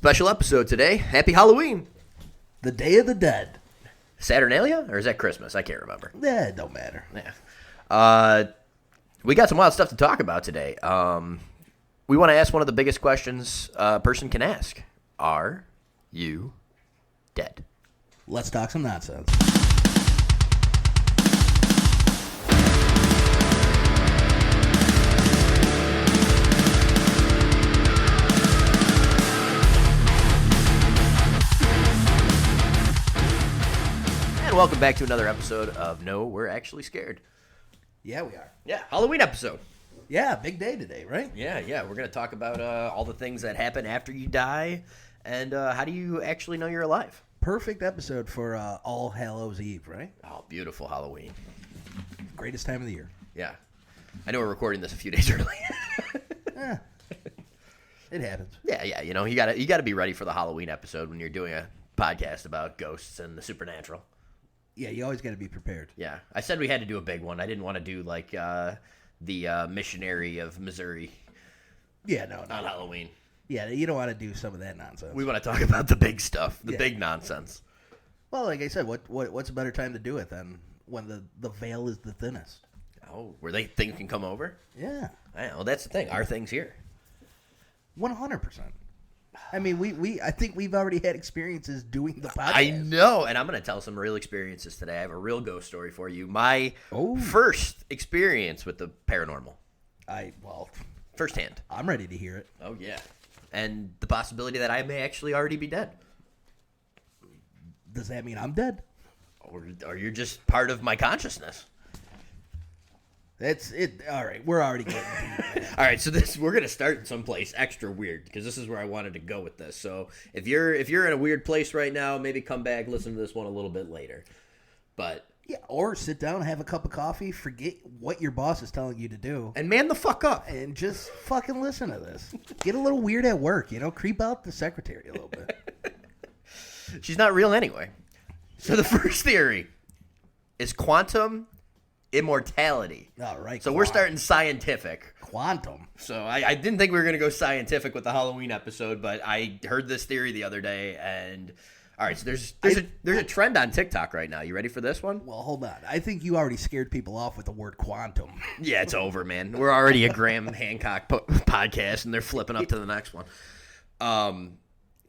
Special episode today. Happy Halloween. The Day of the Dead. Saturnalia? Or is that Christmas? I can't remember. Yeah, it don't matter. Yeah. We got some wild stuff to talk about today. We want to ask one of the biggest questions a person can ask. Are you dead? Let's talk some nonsense. Welcome back to another episode of No, We're Actually Scared. Yeah, we are. Yeah, Halloween episode. Yeah, big day today, right? Yeah. We're going to talk about all the things that happen after you die and how do you actually know you're alive. Perfect episode for All Hallows Eve, right? Oh, beautiful Halloween. Greatest time of the year. Yeah. I know we're recording this a few days early. Yeah. It happens. Yeah. You know, you got to be ready for the Halloween episode when you're doing a podcast about ghosts and the supernatural. Yeah, you always got to be prepared. Yeah. I said we had to do a big one. I didn't want to do like the missionary of Missouri. Yeah, no. On Halloween. Yeah, you don't want to do some of that nonsense. We want to talk about the big stuff, the big nonsense. Well, like I said, what's a better time to do it than when the veil is the thinnest? Oh, where things can come over? Yeah. Well, that's the thing. Our thing's here. 100%. I mean, I think we've already had experiences doing the podcast. I know, and I'm going to tell some real experiences today. I have a real ghost story for you. My first experience with the paranormal. Firsthand. I'm ready to hear it. Oh, yeah. And the possibility that I may actually already be dead. Does that mean I'm dead? Or you're just part of my consciousness. That's it. All right, we're already getting deep. All right, so we're gonna start someplace extra weird because this is where I wanted to go with this. So if you're in a weird place right now, maybe come back, listen to this one a little bit later. But yeah, or sit down, have a cup of coffee, forget what your boss is telling you to do, and man the fuck up, and just fucking listen to this. Get a little weird at work, creep out the secretary a little bit. She's not real anyway. So the first theory is quantum immortality. All right. So we're starting scientific. Quantum. So I didn't think we were going to go scientific with the Halloween episode, but I heard this theory the other day, and all right, so there's a trend on TikTok right now. You ready for this one? Well, hold on. I think you already scared people off with the word quantum. Yeah, it's over, man. We're already a Graham Hancock podcast, and they're flipping up to the next one.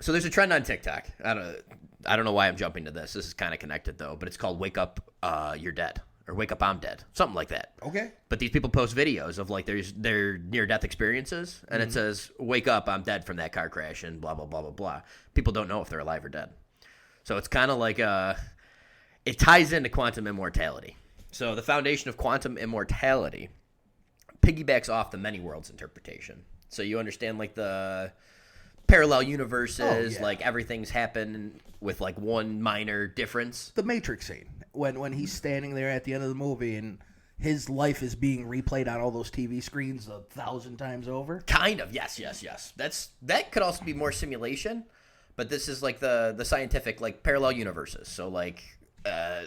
So there's a trend on TikTok. I don't know why I'm jumping to this. This is kind of connected though, but it's called "Wake Up, You're Dead." Or wake up, I'm dead. Something like that. Okay. But these people post videos of like their near-death experiences, and it says, wake up, I'm dead from that car crash, and blah, blah, blah, blah, blah. People don't know if they're alive or dead. So it's kind of like it ties into quantum immortality. So the foundation of quantum immortality piggybacks off the many worlds interpretation. So you understand like the parallel universes, like everything's happened with like one minor difference. The Matrix scene. When he's standing there at the end of the movie and his life is being replayed on all those TV screens 1,000 times over. Kind of, yes. That could also be more simulation, but this is like the scientific like parallel universes. So like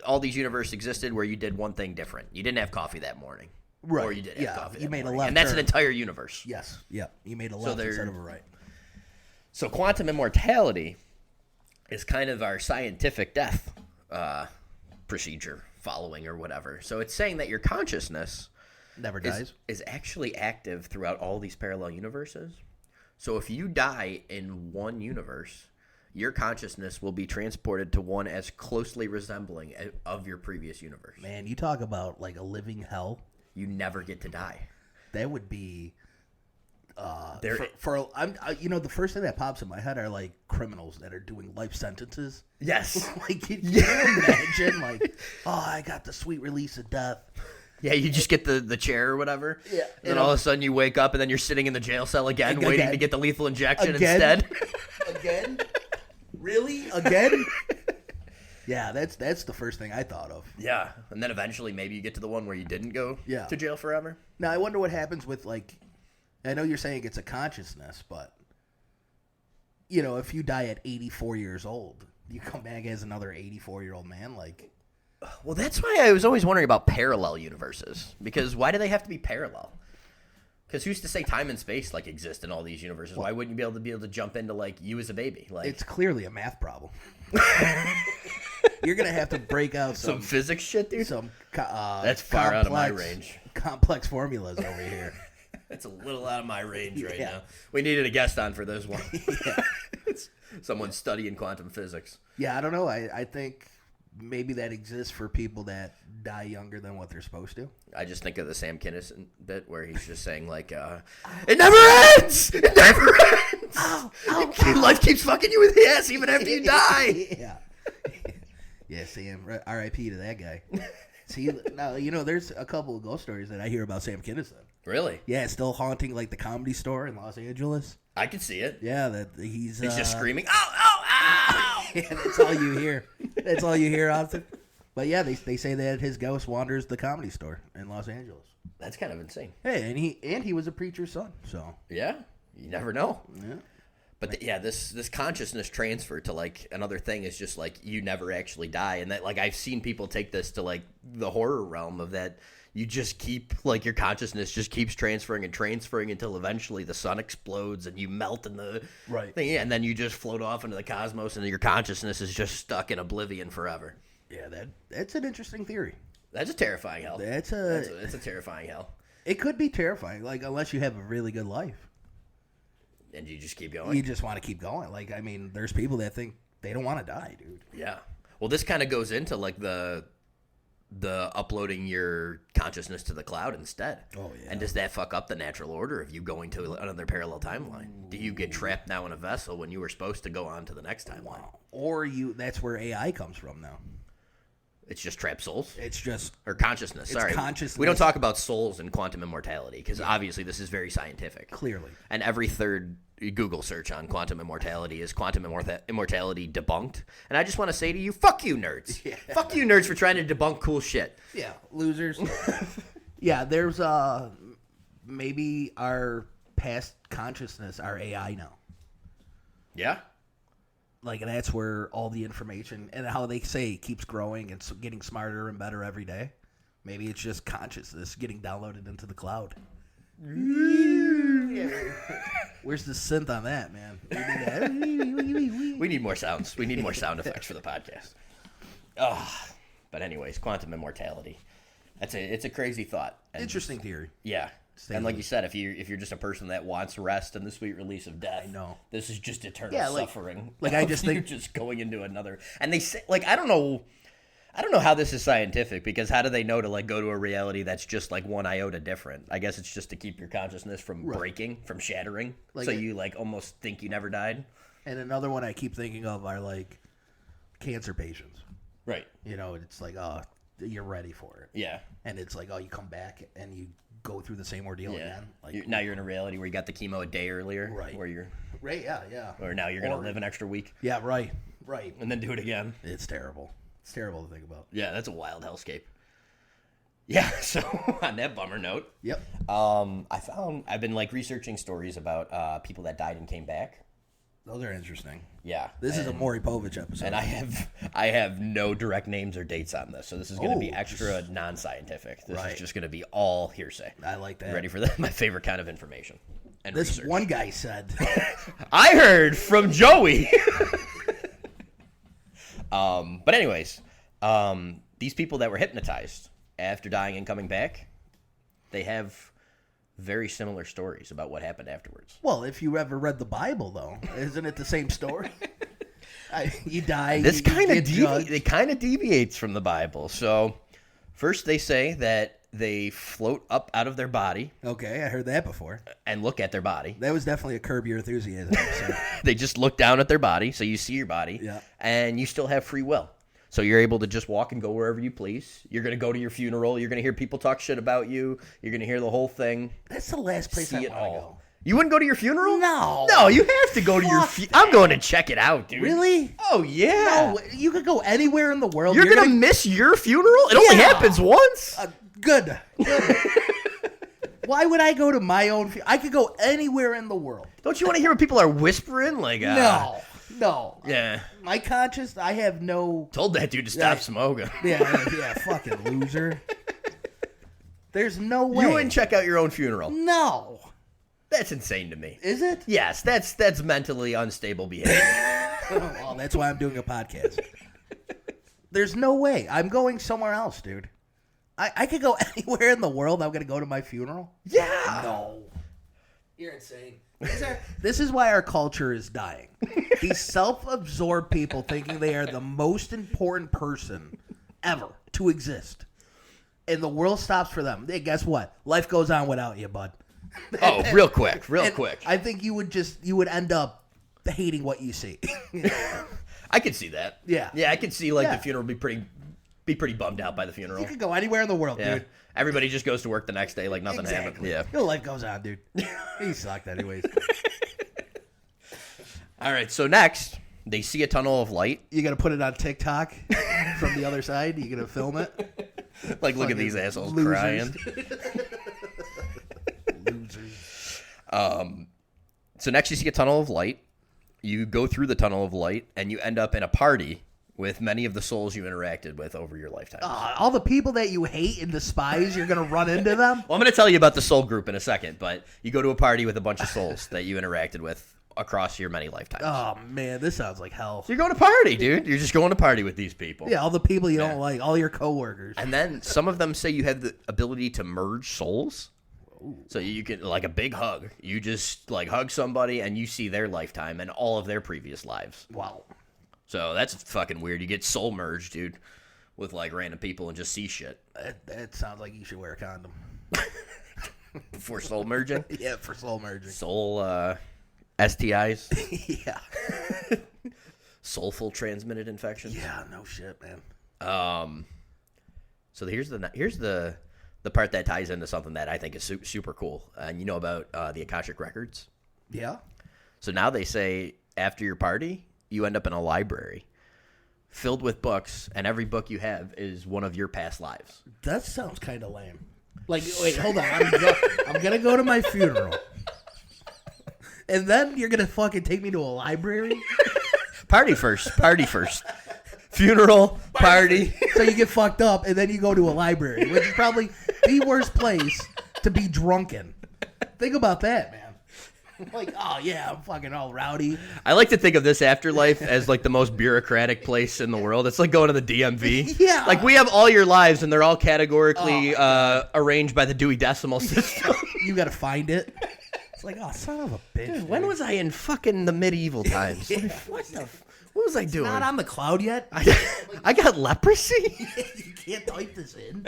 all these universes existed where you did one thing different. You didn't have coffee that morning, right? Or you did have coffee. You made morning. a left, and that's turn. an entire universe. Yes, yeah. You made a left instead of a right. So quantum immortality is kind of our scientific death procedure following or whatever. So it's saying that your consciousness never dies is actually active throughout all these parallel universes. So if you die in one universe, your consciousness will be transported to one as closely resembling of your previous universe. Man, you talk about like a living hell. You never get to die. That would be the first thing that pops in my head are like criminals that are doing life sentences. Yes. Like, can you imagine? Like, I got the sweet release of death. Yeah, you just get the chair or whatever. Yeah. And then all of a sudden you wake up and then you're sitting in the jail cell again waiting to get the lethal injection instead. Again? Really? Again? Yeah, that's the first thing I thought of. Yeah. And then eventually maybe you get to the one where you didn't go to jail forever. Now, I wonder what happens with like, I know you're saying it's a consciousness, but, if you die at 84 years old, you come back as another 84-year-old man, like... Well, that's why I was always wondering about parallel universes, because why do they have to be parallel? Because who's to say time and space like exist in all these universes? Why wouldn't you be able to jump into like you as a baby? Like It's clearly a math problem. You're gonna have to break out some physics shit, dude. That's far out of my range. Complex formulas over here. That's a little out of my range right now. We needed a guest on for this one. Someone studying quantum physics. Yeah, I don't know. I think maybe that exists for people that die younger than what they're supposed to. I just think of the Sam Kinison bit where he's just saying like, "It never ends. It never ends. Life keeps fucking you in the ass even after you die." Yeah, Sam. R.I.P. to that guy. See, now there's a couple of ghost stories that I hear about Sam Kinison. Really? Yeah, still haunting like the Comedy Store in Los Angeles. I can see it. Yeah, that he's just screaming, "Ow, ow, ow!" Yeah, that's all you hear. That's all you hear, Austin. But yeah, they say that his ghost wanders the Comedy Store in Los Angeles. That's kind of insane. Hey, and he was a preacher's son, so yeah, you never know. Yeah. But this consciousness transfer to like another thing is just like you never actually die, and that like I've seen people take this to like the horror realm of that. You just keep, like, your consciousness just keeps transferring and transferring until eventually the sun explodes and you melt in the thing. And then you just float off into the cosmos and your consciousness is just stuck in oblivion forever. Yeah, that's an interesting theory. That's a terrifying hell. It's a terrifying hell. It could be terrifying, like, unless you have a really good life. And you just keep going. You just want to keep going. Like, I mean, there's people that think they don't want to die, dude. Yeah. Well, this kind of goes into, like, the uploading your consciousness to the cloud instead. Oh, yeah. And does that fuck up the natural order of you going to another parallel timeline? Do you get trapped now in a vessel when you were supposed to go on to the next timeline? Wow. Or that's where AI comes from now. It's just trapped souls? It's just... Or consciousness, sorry. Consciousness. We don't talk about souls and quantum immortality because obviously this is very scientific. Clearly. And every third Google search on quantum immortality is quantum immortality debunked. And I just want to say to you, fuck you nerds. Yeah. Fuck you nerds for trying to debunk cool shit. Yeah, losers. Yeah, there's maybe our past consciousness, our AI now. Yeah? Like, that's where all the information, and how they say keeps growing and getting smarter and better every day. Maybe it's just consciousness getting downloaded into the cloud. Where's the synth on that, man? We need more sounds. We need more sound effects for the podcast. But anyways, quantum immortality. It's a crazy thought. And interesting theory. Yeah. And like you said, if you're just a person that wants rest and the sweet release of death, I know this is just eternal suffering. Like I just think you're just going into another. And they say, like, I don't know how this is scientific, because how do they know to like go to a reality that's just like one iota different? I guess it's just to keep your consciousness from breaking, from shattering, like so you like almost think you never died. And another one I keep thinking of are like cancer patients. Right. It's like, oh, you're ready for it. Yeah. And it's like, oh, you come back and you go through the same ordeal again. Like, now you're in a reality where you got the chemo a day earlier. Right. Where you're... Right, yeah. Or now you're going to live an extra week. Yeah, right. And then do it again. It's terrible. It's terrible to think about. Yeah, that's a wild hellscape. Yeah, so on that bummer note. Yep. I've been like researching stories about people that died and came back. Those are interesting. Yeah. This is a Maury Povich episode. And I have no direct names or dates on this, so this is going to be extra non-scientific. This is just going to be all hearsay. I like that. You ready for that? My favorite kind of information. And this research. One guy said. I heard from Joey. But anyways, these people that were hypnotized after dying and coming back, they have very similar stories about what happened afterwards. Well, if you ever read the Bible, though, isn't it the same story? You die. This kind of deviates from the Bible. So, first they say that they float up out of their body. Okay, I heard that before. And look at their body. That was definitely a Curb Your Enthusiasm episode. They just look down at their body, so you see your body, and you still have free will. So you're able to just walk and go wherever you please. You're going to go to your funeral. You're going to hear people talk shit about you. You're going to hear the whole thing. That's the last place I want to go. You wouldn't go to your funeral? No. No, you have to go to your funeral. I'm going to check it out, dude. Really? Oh, yeah. No, you could go anywhere in the world. You're going to miss your funeral? It only happens once? Good. Why would I go to my own funeral? I could go anywhere in the world. Don't you want to hear what people are whispering? Like, No. Yeah. My conscience, I have no... Told that dude to stop smoking. Yeah, fucking loser. There's no way. You wouldn't check out your own funeral. No. That's insane to me. Is it? Yes, that's mentally unstable behavior. Well, that's why I'm doing a podcast. There's no way. I'm going somewhere else, dude. I could go anywhere in the world. I'm going to go to my funeral? Yeah. No. You're insane. This is why our culture is dying. These self-absorbed people thinking they are the most important person ever to exist. And the world stops for them. Hey, guess what? Life goes on without you, bud. Oh, real quick. I think you would end up hating what you see. I could see that. Yeah. Yeah, I could see the funeral be pretty bummed out by the funeral. You could go anywhere in the world, Yeah. dude. Everybody just goes to work the next day like nothing happened. Exactly. Yeah. Your life goes on, dude. He sucked anyways. All right, so next, they see a tunnel of light. You gonna put it on TikTok from the other side? You gonna film it? Like, look at these assholes losers. crying. Losers. So next you see a tunnel of light. You go through the tunnel of light, and you end up in a party with many of the souls you interacted with over your lifetime. All the people that you hate and despise, you're gonna run into them? Well, I'm going to tell you about the soul group in a second, but you go to a party with a bunch of souls that you interacted with across your many lifetimes. Oh, man, this sounds like hell. So you're going to party, dude. You're just going to party with these people. Yeah, all the people you don't like, all your coworkers. And then some of them say you have the ability to merge souls. So you can, like a big hug. You just, hug somebody, and you see their lifetime and all of their previous lives. Wow. So that's fucking weird. You get soul merged, dude, with, random people and just see shit. That sounds like you should wear a condom. For soul merging? Yeah, for soul merging. Soul, STIs? Yeah. Soulful transmitted infections? Yeah, no shit, man. So here's the part that ties into something that I think is super cool. And you know about the Akashic Records? Yeah? So now they say after your party, you end up in a library filled with books, and every book you have is one of your past lives. That sounds kind of lame. Wait, hold on. I'm gonna go to my funeral. And then you're gonna fucking take me to a library? Party first. Funeral, party. So you get fucked up, and then you go to a library, which is probably the worst place to be drunken. Think about that, man. Oh, yeah, I'm fucking all rowdy. I like to think of this afterlife as, the most bureaucratic place in the world. It's like going to the DMV. Yeah. We have all your lives, and they're all categorically arranged by the Dewey Decimal System. You gotta find it. It's oh, son of a bitch. Dude, when was I in fucking the medieval times? What was I doing? Not on the cloud yet? I got leprosy? You can't type this in.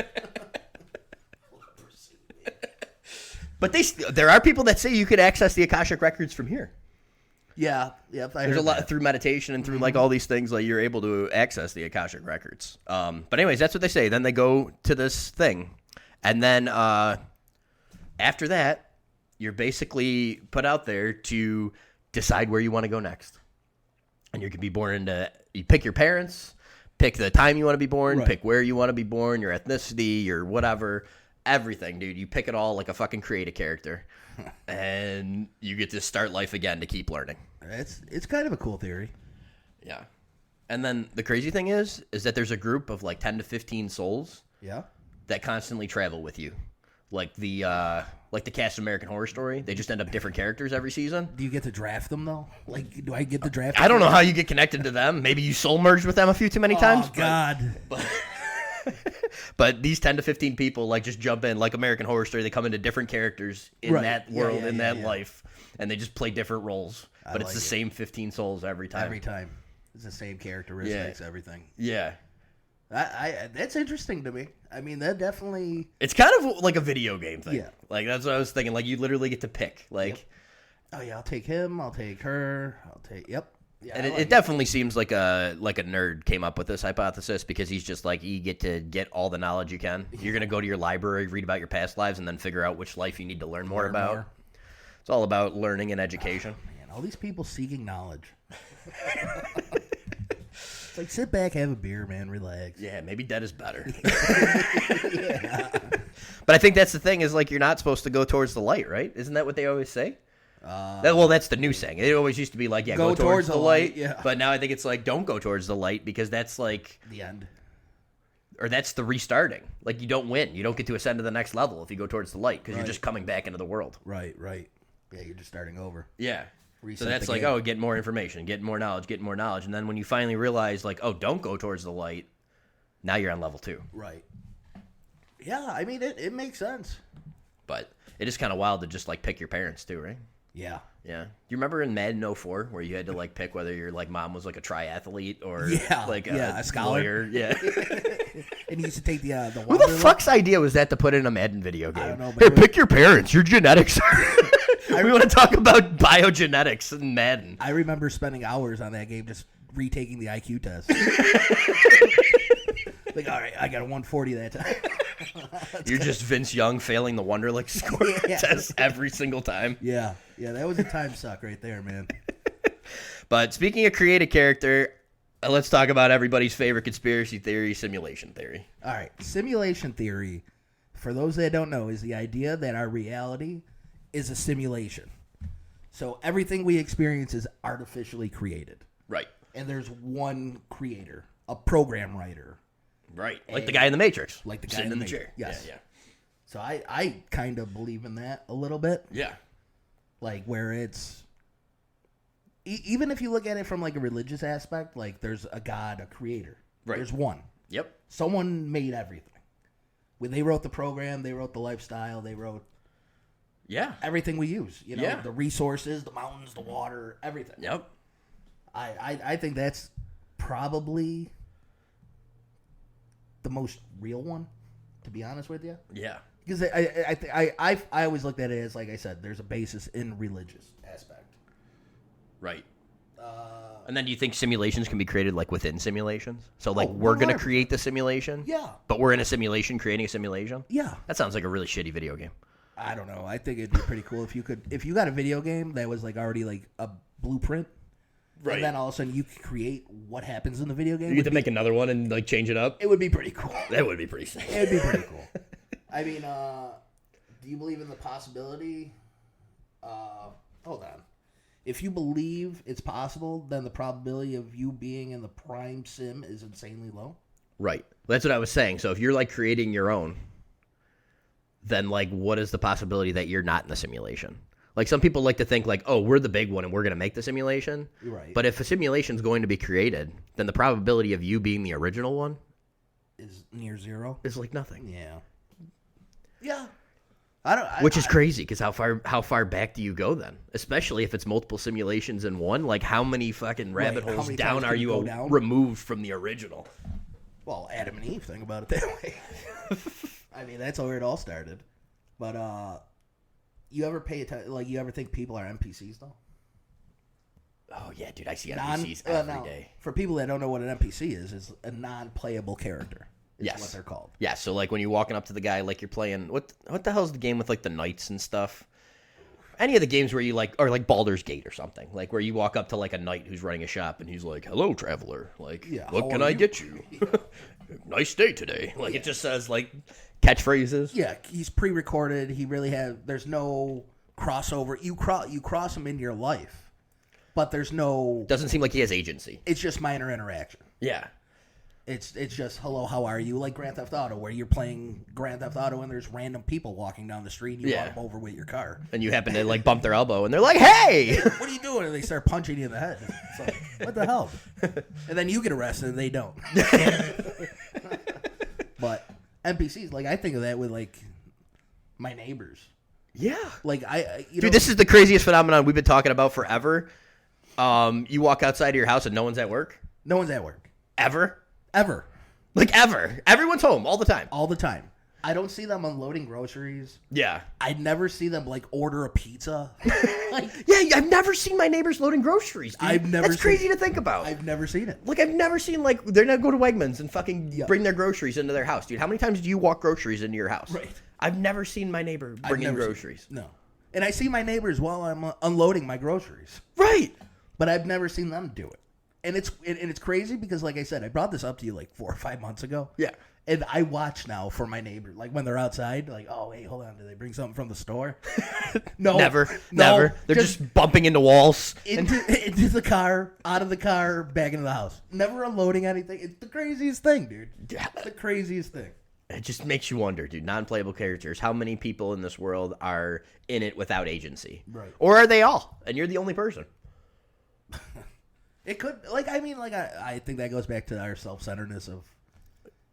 But there are people that say you could access the Akashic Records from here. Yeah. There's a lot through meditation and through all these things, you're able to access the Akashic Records. But anyways, that's what they say. Then they go to this thing. And then after that, you're basically put out there to decide where you want to go next. And you can be born you pick your parents, pick the time you want to be born, pick where you want to be born, your ethnicity, your whatever, everything, dude. You pick it all like a fucking create a character. And you get to start life again to keep learning. It's kind of a cool theory. Yeah. And then the crazy thing is that there's a group of 10 to 15 souls that constantly travel with you. Like the cast of American Horror Story. They just end up different characters every season. Do you get to draft them, though? Do I get to draft I don't know how you get connected to them. Maybe you soul merged with them a few too many times. Oh, God. But these 10 to 15 people, just jump in. Like American Horror Story, they come into different characters in that world, in that life. And they just play different roles. But it's the same 15 souls every time. Every time. It's the same characteristics, everything. Yeah. That's interesting to me. I mean, that definitely... It's kind of like a video game thing. Yeah. That's what I was thinking. You literally get to pick. Oh, yeah, I'll take him. I'll take her. Yep. Yeah, and it definitely seems like a nerd came up with this hypothesis because he's just you get to get all the knowledge you can. You're going to go to your library, read about your past lives, and then figure out which life you need to learn more about. It's all about learning and education. Man, all these people seeking knowledge. It's sit back, have a beer, man, relax. Yeah, maybe dead is better. Yeah. But I think that's the thing is you're not supposed to go towards the light, right? Isn't that what they always say? That's the new saying. It always used to be go towards the light. Yeah. But now I think it's don't go towards the light because that's the end. or that's the restarting. Like, you don't win. You don't get to ascend to the next level if you go towards the light because you're just coming back into the world. Right. Yeah, you're just starting over. Yeah. Reset So that's like, game. get more information, get more knowledge. And then when you finally realize, like, don't go towards the light, now you're on level 2. Right. Yeah, I mean, it makes sense. But it is kind of wild to just, like, pick your parents, too, right? Yeah. Yeah. You remember in Madden 04 where you had to, like, pick whether your, like, mom was, like, a triathlete or, like, a scholar. lawyer? Yeah. And you used to take the Who the fuck's idea was that to put in a Madden video game? I don't know. Here, pick your parents. Your genetics. We want to talk about biogenetics in Madden. I remember spending hours on that game just retaking the IQ test. Like, all right, I got a 140 that time. You're just Vince Young failing the Wonderlic score test every single time. Yeah, that was a time suck right there, man. But speaking of create a character, let's talk about everybody's favorite conspiracy theory, simulation theory. All right, simulation theory, for those that don't know, is the idea that our reality is a simulation. So everything we experience is artificially created. Right. And there's one creator, a program writer. Right. Like the guy in the Matrix. Like the guy sitting in the chair. Yes. Yeah. So I kind of believe in that a little bit. Yeah. Like, where it's... even if you look at it from, like, a religious aspect, like, there's a God, a creator. Right. There's one. Yep. Someone made everything. When they wrote the program, they wrote the lifestyle, they wrote... Yeah. everything we use. You know, Yeah. the resources, the mountains, the water, everything. Yep. I think that's probably the most real one, to be honest with you. Yeah. Because I always looked at it as, like I said, there's a basis in religious aspect. Right. And then do you think simulations can be created, like, within simulations? So, like, Oh, we're going to 100%. create the simulation? Yeah. But we're in a simulation creating a simulation? Yeah. That sounds like a really shitty video game. I don't know. I think it'd be pretty cool if you got a video game that was, like, already, like, a blueprint. Right. And then all of a sudden you could create what happens in the video game. You get to make another one and, like, change it up? It would be pretty cool. That would be pretty sick. It would be pretty cool. I mean, do you believe in the possibility? Hold on. If you believe it's possible, then the probability of you being in the prime sim is insanely low. Right. That's what I was saying. So if you're, like, creating your own, then, like, what is the possibility that you're not in the simulation? Like, some people like to think, like, oh, we're the big one and we're going to make the simulation. Right. But if a simulation's going to be created, then the probability of you being the original one is near zero. is, like, nothing. Yeah. Yeah. Which is crazy, because how far back do you go then? Especially if it's multiple simulations in one. Like, how many fucking rabbit How holes many down times are can you you go down? removed from the original? Well, Adam and Eve, think about it that way. I mean, that's where it all started. But you ever pay attention? Like, you ever think people are NPCs though? Oh yeah, dude, I see NPCs every day. For people that don't know what an NPC is a non-playable character. Is Yes. what they're called. Yeah, so like when you're walking up to the guy, like you're playing what the hell's the game with like the knights and stuff? Any of the games where you like, or like Baldur's Gate or something, like where you walk up to like a knight who's running a shop and he's like, "Hello, traveler. Like, Yeah, what how can are I you?" get you? Nice day today." Like it just says like catchphrases. Yeah, he's pre-recorded. He really there's no crossover. You cross him into your life, but there's no. Doesn't seem like he has agency. It's just minor interaction. Yeah. It's just hello, how are you? Like Grand Theft Auto, where you're playing Grand Theft Auto and there's random people walking down the street and you walk them over with your car. And you happen to like bump their elbow and they're like, "Hey, What are you doing?" And they start punching you in the head. It's like, what the hell? And then you get arrested and they don't. But NPCs, like I think of that with like my neighbors. Yeah. Like Dude, this is the craziest phenomenon we've been talking about forever. You walk outside of your house and no one's at work? No one's at work. Ever. Like ever. Everyone's home all the time. All the time. I don't see them unloading groceries. Yeah. I never see them like order a pizza. Yeah, I've never seen my neighbors loading groceries, dude. That's crazy to think about. I've never seen it. Like, I've never seen, like, they're not go to Wegmans and fucking bring their groceries into their house, dude. How many times do you walk groceries into your house? Right. I've never seen my neighbor bring in groceries. No. And I see my neighbors while I'm unloading my groceries. Right. But I've never seen them do it. And it's crazy because, like I said, I brought this up to you like 4 or 5 months ago. Yeah. And I watch now for my neighbor, like when they're outside, like, oh, hey, hold on, did they bring something from the store? No. Never. No, They're just bumping into walls. into the car, out of the car, back into the house. Never unloading anything. It's the craziest thing, dude. Yeah. The craziest thing. It just makes you wonder, dude. Non-playable characters. How many people in this world are in it without agency? Right. Or are they all? And you're the only person. It could, like, I mean, like, I think that goes back to our self-centeredness of.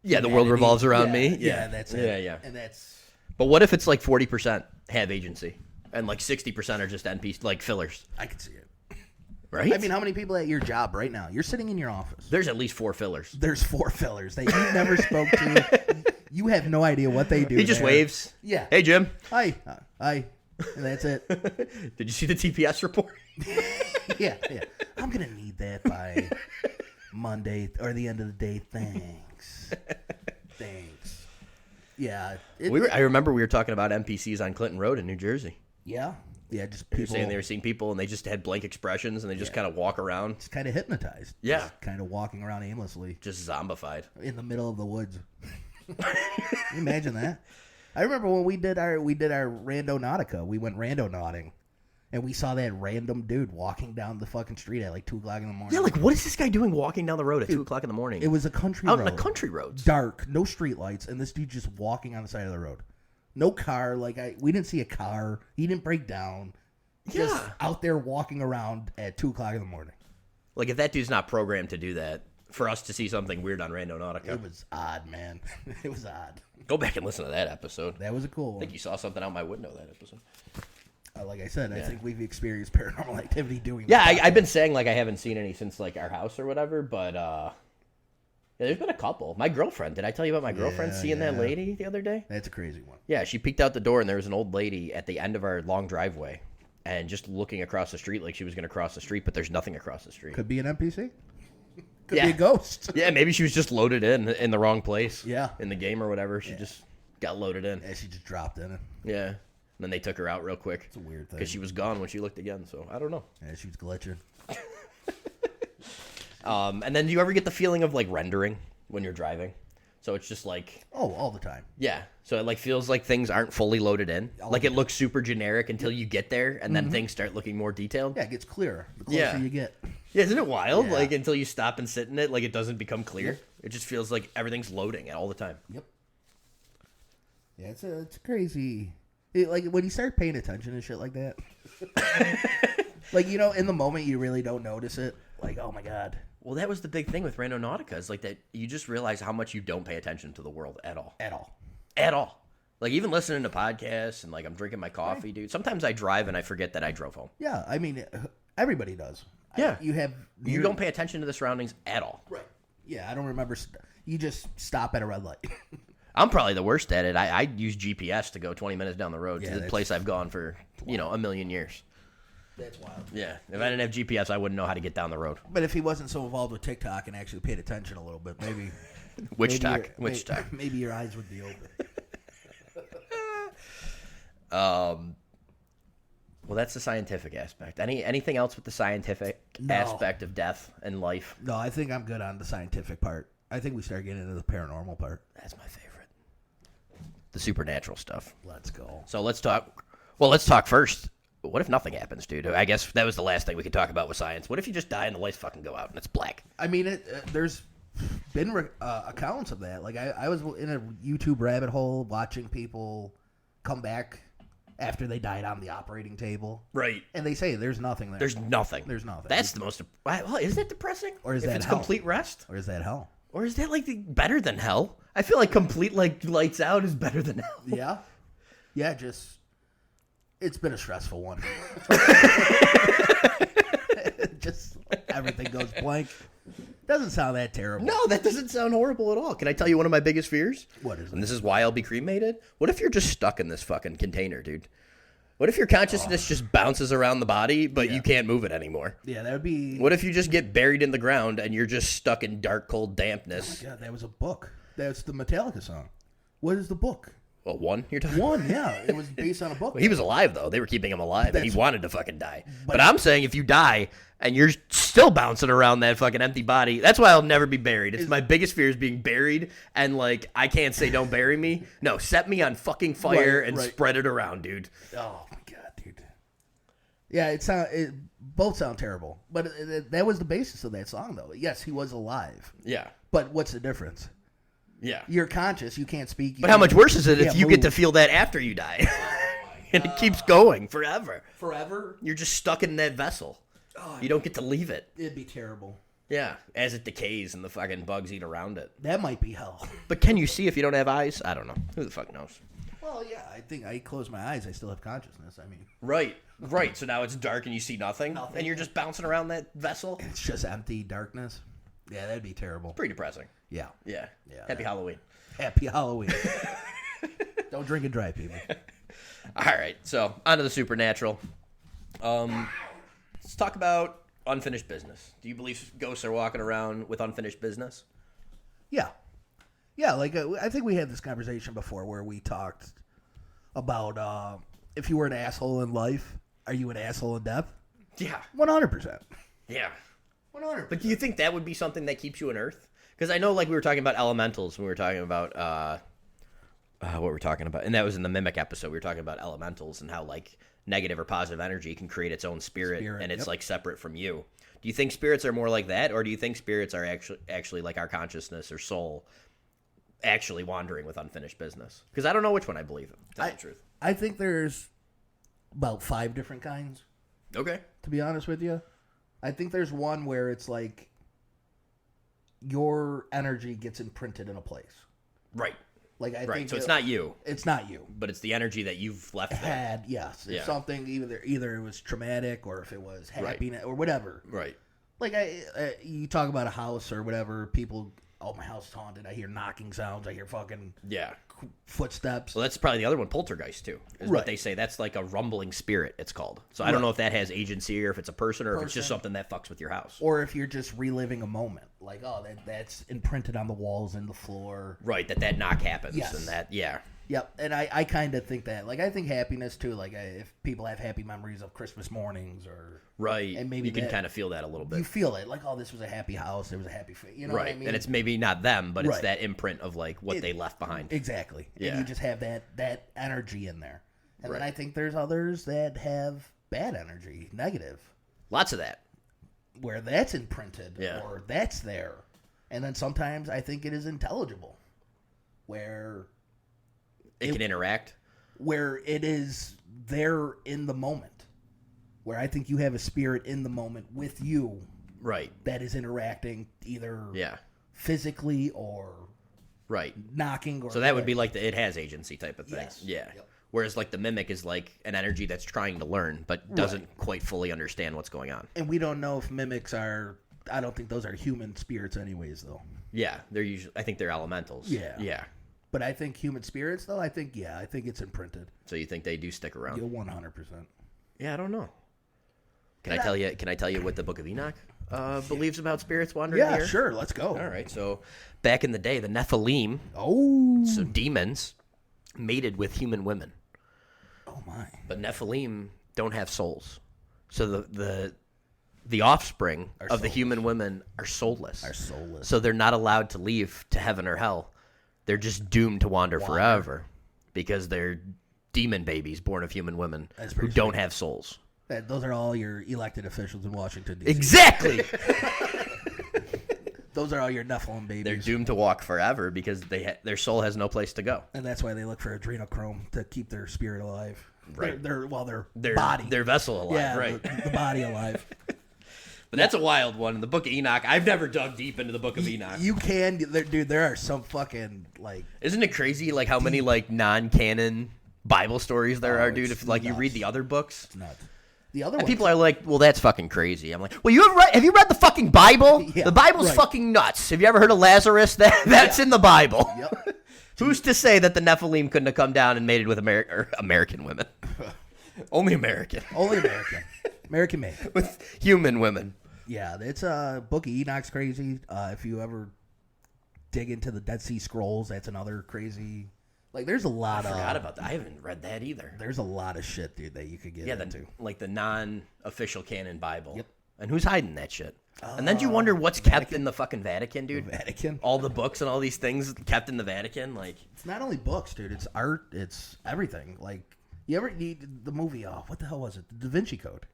Yeah, the world revolves around me. Yeah, that's it. Yeah. And that's. But what if it's like 40% have agency and like 60% are just NPC, like fillers? I could see it. Right? I mean, how many people at your job right now? You're sitting in your office. There's at least 4 fillers. There's 4 fillers that you never spoke to. You have no idea what they do. He just waves. Yeah. Hey, Jim. Hi. And that's it. Did you see the TPS report? Yeah. I'm going to need that by Monday or the end of the day. Thanks. Yeah. I remember we were talking about NPCs on Clinton Road in New Jersey. Yeah. Yeah, just They people. were saying they were seeing people and they just had blank expressions and they just kind of walk around. Just kind of hypnotized. Yeah. Just kind of walking around aimlessly. Just zombified. In the middle of the woods. Can you imagine that? I remember when we did our Randonautica. We went randonauting, and we saw that random dude walking down the fucking street at like 2 o'clock in the morning. Yeah, like what is this guy doing walking down the road at 2 o'clock in the morning? It was a country out road. in the country roads, dark, no street lights, and this dude just walking on the side of the road. No car. We didn't see a car. He didn't break down. Just out there walking around at 2 o'clock in the morning. Like if that dude's not programmed to do that, for us to see something weird on Randonautica. It was odd, man. It was odd. Go back and listen to that episode. That was a cool one. I think you saw something out my window that episode. Like I said, I think we've experienced paranormal activity doing that. Yeah, I've been saying like I haven't seen any since like our house or whatever, but yeah, there's been a couple. My girlfriend, did I tell you about my girlfriend seeing that lady the other day? That's a crazy one. Yeah, she peeked out the door and there was an old lady at the end of our long driveway and just looking across the street like she was going to cross the street, but there's nothing across the street. Could be an NPC. Could be a ghost. Yeah, maybe she was just loaded in the wrong place. Yeah. In the game or whatever. She just got loaded in. Yeah, she just dropped in it. Yeah. And then they took her out real quick. It's a weird thing. Because she was gone when she looked again, so I don't know. Yeah, she was glitching. And then do you ever get the feeling of like rendering when you're driving? So it's just like... Oh, all the time. Yeah. So it like feels like things aren't fully loaded in. Like it looks super generic until you get there and then things start looking more detailed. Yeah, it gets clearer the closer you get. Yeah, isn't it wild? Yeah. Like until you stop and sit in it, like it doesn't become clear. Yep. It just feels like everything's loading all the time. Yep. Yeah, it's crazy. Like when you start paying attention and shit like that. Like, in the moment you really don't notice it. Like, oh my God. Well, that was the big thing with Randonautica is like that you just realize how much you don't pay attention to the world at all. At all. Like even listening to podcasts and like I'm drinking my coffee, dude. Sometimes I drive and I forget that I drove home. Yeah, I mean, everybody does. Yeah. You don't pay attention to the surroundings at all. Right. Yeah, I don't remember. You just stop at a red light. I'm probably the worst at it. I use GPS to go 20 minutes down the road to the that's place I've gone for, a million years. That's wild. Yeah. If I didn't have GPS, I wouldn't know how to get down the road. But if he wasn't so involved with TikTok and actually paid attention a little bit, maybe... Which talk? Maybe your eyes would be open. Well, that's the scientific aspect. Anything else with the scientific aspect of death and life? No, I think I'm good on the scientific part. I think we start getting into the paranormal part. That's my favorite. The supernatural stuff. Let's go. So let's talk. Well, let's talk first. What if nothing happens, dude? I guess that was the last thing we could talk about with science. What if you just die and the lights fucking go out and it's black? I mean, there's been accounts of that. Like I was in a YouTube rabbit hole watching people come back after they died on the operating table. Right. And they say there's nothing there. There's nothing. That's the most... Well, is that depressing? Or is if that it's hell? Complete rest? Or is that hell? Or is that, better than hell? I feel like complete, lights out is better than hell. Yeah. Yeah, it's been a stressful one. Just everything goes blank. Doesn't sound that terrible. No, that doesn't sound horrible at all. Can I tell you one of my biggest fears? What is it? And this is why I'll be cremated. What if you're just stuck in this fucking container, dude? What if your consciousness just bounces around the body, but you can't move it anymore? Yeah, that would be... What if you just get buried in the ground and you're just stuck in dark, cold dampness? Oh my God, that was a book. That's the Metallica song. What is the book? Well, one? You're talking? One, yeah. It was based on a book. Well, he was alive, though. They were keeping him alive, and he wanted to fucking die. But But I'm saying if you die and you're still bouncing around that fucking empty body, that's why I'll never be buried. It's my biggest fear is being buried, and, like, I can't say don't bury me. No, set me on fucking fire and spread it around, dude. Oh, my God, dude. Yeah, both sound terrible. But that was the basis of that song, though. Yes, he was alive. Yeah. But what's the difference? Yeah. You're conscious. You can't speak. But how much worse is it if you move. get to feel that after you die? And it keeps going forever. Forever? You're just stuck in that vessel. Oh, You don't get to leave it. It'd be terrible. Yeah, as it decays and the fucking bugs eat around it. That might be hell. But can you see if you don't have eyes? I don't know. Who the fuck knows? Well, yeah, I think I close my eyes. I still have consciousness. I mean, Right. So now it's dark and you see nothing, and you're just bouncing around that vessel. it's just empty darkness. Yeah, that'd be terrible. Pretty depressing. Yeah. Yeah. Yeah. Happy Halloween. Happy Halloween. Don't drink and drive, people. All right. So on to the supernatural. Let's talk about unfinished business. Do you believe ghosts are walking around with unfinished business? Yeah. Yeah, like I think we had this conversation before where we talked about if you were an asshole in life, are you an asshole in death? Yeah. 100%. Yeah. 100%. But do you think that would be something that keeps you on Earth? Because I know, like, we were talking about elementals when we were talking about what we're talking about, and that was in the Mimic episode. We were talking about elementals and how, like, negative or positive energy can create its own spirit and it's like separate from you. Do you think spirits are more like that, or do you think spirits are actually like our consciousness or soul actually wandering with unfinished business? Because I don't know which one I believe in, to tell you the truth. I think there's about 5 different kinds. Okay. To be honest with you, I think there's one where it's like your energy gets imprinted in a place. Right. Like I Right. think So it's not you, It's not you. but it's the energy that you've left there. Had yes, it's Yeah. something either it was traumatic or if it was happiness or whatever. Right. Like you talk about a house or whatever, people. Oh, my house is haunted. I hear knocking sounds. I hear fucking Yeah. footsteps. Well, that's probably the other one, poltergeist, too, is what Right. they say. That's like a rumbling spirit, it's called. So I don't know if that has agency or if it's a person or if it's just something that fucks with your house. Or if you're just reliving a moment. Like, oh, that's imprinted on the walls and the floor. Right, that knock happens. Yes. And that, yeah. Yep, and I kind of think that. Like, I think happiness, too. Like, if people have happy memories of Christmas mornings or... Right. And maybe you can kind of feel that a little bit. You feel it. Like, oh, this was a happy house. There was a happy... You know what I mean? And it's maybe not them, but it's Right. that imprint of, like, what they left behind. Exactly. Yeah. And you just have that energy in there. And Right. then I think there's others that have bad energy, negative, Lots of that. where that's imprinted Yeah. or that's there. And then sometimes I think it is intelligible, where It can interact. it is there in the moment, where I think you have a spirit in the moment with you Right. that is interacting either Yeah. physically or Right. knocking or So that would be like the it has agency type of thing. Yes. Yeah. Yep. Whereas like the mimic is like an energy that's trying to learn but doesn't quite fully understand what's going on. And we don't know if mimics are... I don't think those are human spirits anyways, though. Yeah, they're usually. I think they're elementals. Yeah. Yeah. But I think human spirits, though, I think it's imprinted. So you think they do stick around? You're 100%. Yeah, I don't know. Can I tell you? Can I tell you what the Book of Enoch believes about spirits wandering Yeah, here? sure. Let's go. All right. So back in the day, the Nephilim, Oh. so demons, mated with human women. Oh, my. But Nephilim don't have souls. So the offspring of the human women are soulless. Are soulless. So they're not allowed to leave to heaven or hell. They're just doomed to wander forever because they're demon babies born of human women who don't have souls. Those are all your elected officials in Washington, D.C. Exactly. Those are all your Nephilim babies. They're doomed to walk forever because their soul has no place to go. And that's why they look for adrenochrome to keep their spirit alive. Right. Their body. Their vessel alive, yeah, right. the body alive. But that's a wild one. In the Book of Enoch, I've never dug deep into the Book of Enoch. You can, dude. There are some fucking like. Isn't it crazy, like how many like non-canon Bible stories there are, dude? it's If like you nuts. read the other books, It's nuts. The other and one. people are like, "Well, that's fucking crazy." I'm like, "Well, have you read the fucking Bible? Yeah, the Bible's right. fucking nuts. Have you ever heard of Lazarus? That's in the Bible. Yep. Who's to say that the Nephilim couldn't have come down and mated with American women? Only American. Only American. American made. With human women. Yeah, it's Book of Enoch's crazy. If you ever dig into the Dead Sea Scrolls, that's another crazy. Like, there's a lot I forgot about that. I haven't read that either. There's a lot of shit, dude, that you could get into. Like the non-official canon Bible. Yep. And who's hiding that shit? And then do you wonder what's kept in the fucking Vatican, dude? The Vatican? All the books and all these things kept in the Vatican? Like, it's not only books, dude. It's art. It's everything. Like, you ever need the movie, what the hell was it? The Da Vinci Code.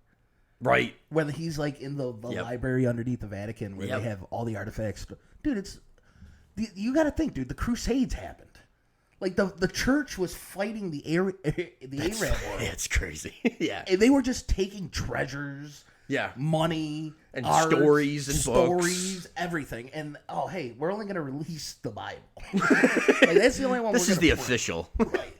right. Where he's, like, in the library underneath the Vatican where they have all the artifacts. Dude, it's... You got to think, dude. The Crusades happened. Like, the church was fighting the Arab war. It's crazy. Yeah. And they were just taking treasures... Yeah. Money and art, stories and stories, books. Everything. And hey, we're only going to release the Bible. Like, that's the only one. This is the official,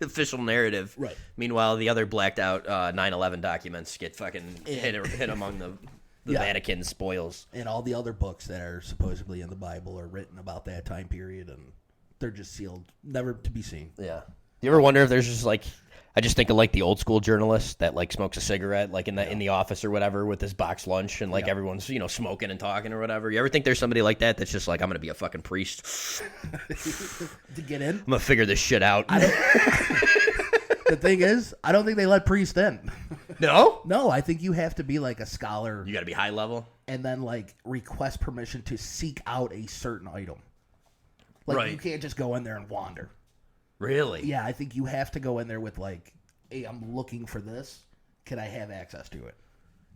official narrative. Right. Meanwhile, the other blacked out 9/11 documents get fucking hit among the Vatican spoils. And all the other books that are supposedly in the Bible are written about that time period, and they're just sealed, never to be seen. Yeah. Do you ever wonder if there's just like? I just think of like the old school journalist that like smokes a cigarette like in the office or whatever with his box lunch and like everyone's smoking and talking or whatever. You ever think there's somebody like that's just like I'm gonna be a fucking priest to get in? I'm gonna figure this shit out. The thing is, I don't think they let priests in. No? No, I think you have to be like a scholar. You got to be high level and then like request permission to seek out a certain item. Like you can't just go in there and wander. Really? Yeah, I think you have to go in there with like, hey, I'm looking for this. Can I have access to it?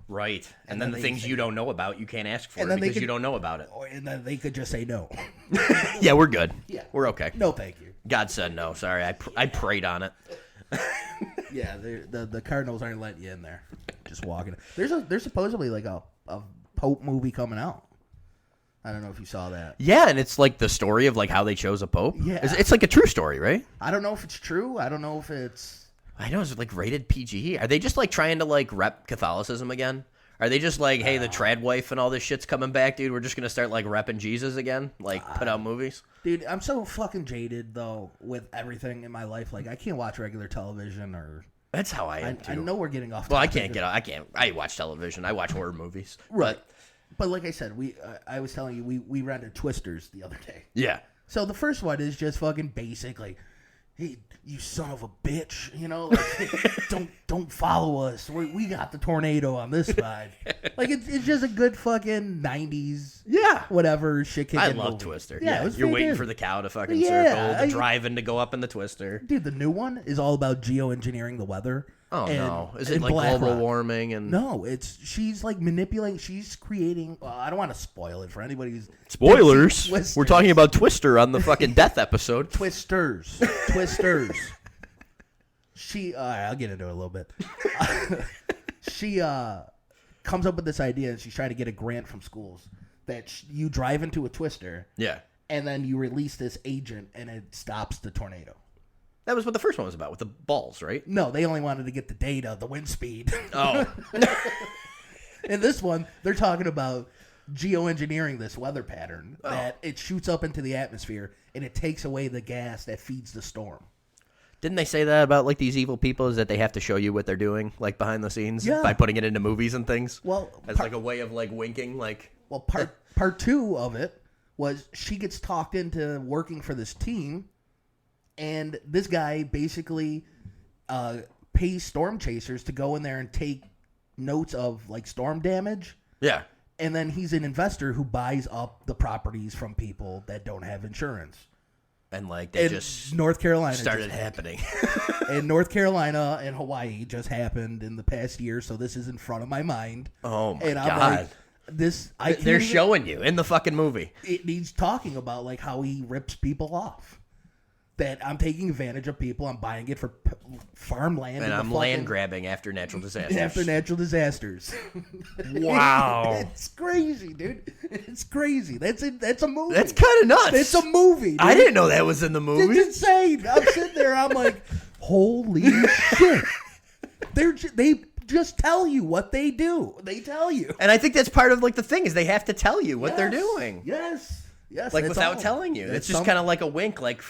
Right. And then the things you don't know about, you can't ask for it because you don't know about it. And then they could just say no. Yeah, we're good. Yeah. We're okay. No, thank you. God said no. Sorry. I prayed on it. Yeah, the Cardinals aren't letting you in there. Just walking. There's supposedly like a Pope movie coming out. I don't know if you saw that. Yeah, and it's like the story of like how they chose a pope. Yeah. It's like a true story, right? I don't know if it's true. I don't know if it's... I know, it's like rated PG. Are they just like trying to like rep Catholicism again? Are they just like, hey, the trad wife and all this shit's coming back, dude? We're just going to start like repping Jesus again? Like put out movies? Dude, I'm so fucking jaded though with everything in my life. Like I can't watch regular television or... That's how I am too. I know we're getting off topic. Well, I can't. I watch television. I watch horror movies. Right. But like I said, I was telling you, we rented Twisters the other day. Yeah. So the first one is just fucking basic, like, hey, you son of a bitch, like, hey, don't follow us. We got the tornado on this side. Like it's just a good fucking 90s, whatever shit. I love movie. Twister. Yeah, you're waiting for the cow to fucking circle, the drive-in to go up in the Twister. Dude, the new one is all about geoengineering the weather. Oh no! Is it like global warming and? No, she's like manipulating. She's creating. I don't want to spoil it for anybody who's spoilers. We're talking about Twister on the fucking death episode. Twisters. I'll get into it a little bit. She comes up with this idea, and she's trying to get a grant from schools that you drive into a Twister. Yeah. And then you release this agent, and it stops the tornado. That was what the first one was about, with the balls, right? No, they only wanted to get the data, the wind speed. Oh. In this one, they're talking about geoengineering this weather pattern that it shoots up into the atmosphere, and it takes away the gas that feeds the storm. Didn't they say that about like these evil people, is that they have to show you what they're doing, like behind the scenes, by putting it into movies and things? Well, as like a way of like winking, like. Well, part two of it was she gets talked into working for this team. And this guy basically pays storm chasers to go in there and take notes of like storm damage. Yeah. And then he's an investor who buys up the properties from people that don't have insurance. And like they just North Carolina started happening. And North Carolina and Hawaii just happened in the past year, so this is in front of my mind. Oh my and I'm God. Like, they're showing you in the fucking movie. It needs talking about like how he rips people off. That I'm taking advantage of people. I'm buying it for farmland. And I'm land grabbing after natural disasters. Wow. It's crazy, dude. It's crazy. That's a movie. That's kind of nuts. It's a movie, dude. I didn't know that was in the movie. It's insane. I'm sitting there. I'm like, holy shit. They just tell you what they do. They tell you. And I think that's part of like the thing is they have to tell you what they're doing. Yes. Yes, like without telling you. It's just kind of like a wink, like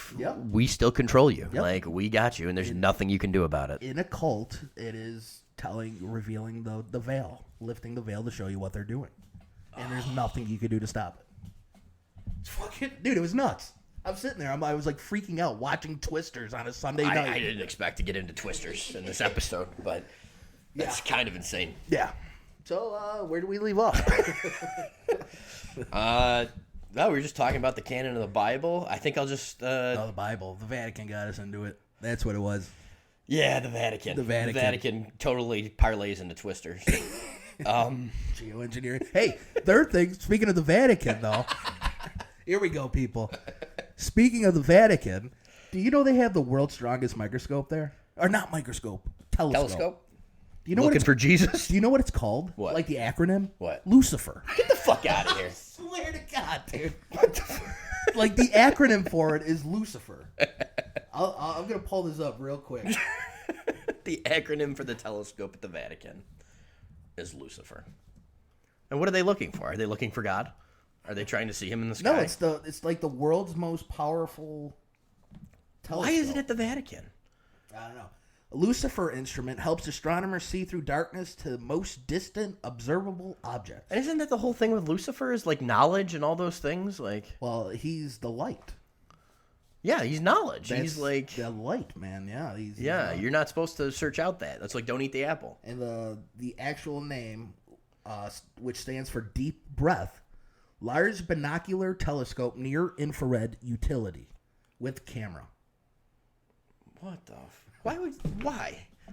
we still control you. Yep. Like we got you, and there's nothing you can do about it. In a cult, it is revealing the veil, lifting the veil to show you what they're doing, and there's nothing you can do to stop it. It's fucking dude, it was nuts. I'm sitting there. I was like freaking out watching Twisters on a Sunday night. I didn't expect to get into Twisters in this episode, but that's kind of insane. Yeah. So where do we leave off? No, we were just talking about the canon of the Bible. I think I'll just... the Bible. The Vatican got us into it. That's what it was. Yeah, the Vatican. The Vatican totally parlays into Twisters. Geoengineering. Hey, third thing, speaking of the Vatican, though. Here we go, people. Speaking of the Vatican, do you know they have the world's strongest microscope there? Or not microscope, telescope. Do you know Looking for Jesus? Do you know what it's called? What? Like the acronym? What? Lucifer. Get the fuck out of here. I swear to God, dude. Like the acronym for it is Lucifer. I'm going to pull this up real quick. The acronym for the telescope at the Vatican is Lucifer. And what are they looking for? Are they looking for God? Are they trying to see him in the sky? No, it's like the world's most powerful telescope. Why is it at the Vatican? I don't know. A Lucifer instrument helps astronomers see through darkness to the most distant observable objects. And isn't that the whole thing with Lucifer is like knowledge and all those things? Like, well, he's the light. Yeah, he's knowledge. He's like the light, man. Yeah, you're not supposed to search out that. That's like don't eat the apple. And the actual name, which stands for deep breath, large binocular telescope near infrared utility with camera. What the? Why?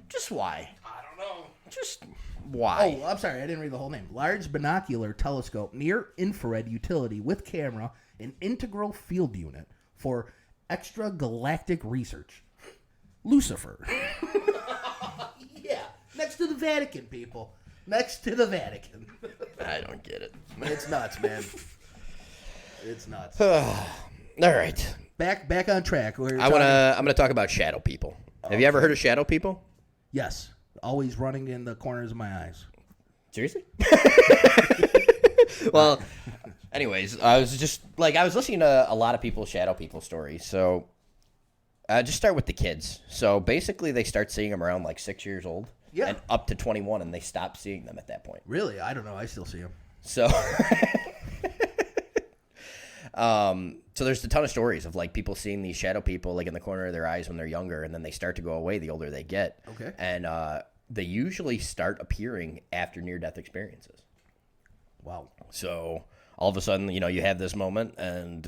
Just why? I don't know. Just why? Oh, I'm sorry. I didn't read the whole name. Large binocular telescope near infrared utility with camera, an integral field unit for extragalactic research. Lucifer. Yeah. Next to the Vatican, people. Next to the Vatican. I don't get it. It's nuts, man. It's nuts. All right. Back on track. I'm gonna talk about shadow people. Have you ever heard of shadow people? Yes. Always running in the corners of my eyes. Seriously? Well, anyways, I was listening to a lot of people's shadow people stories. So just start with the kids. So basically they start seeing them around like 6 years old. Yeah. And up to 21, and they stop seeing them at that point. Really? I don't know. I still see them. So... So there's a ton of stories of like people seeing these shadow people like in the corner of their eyes when they're younger, and then they start to go away the older they get. Okay. And they usually start appearing after near-death experiences. Wow. So all of a sudden, you have this moment, and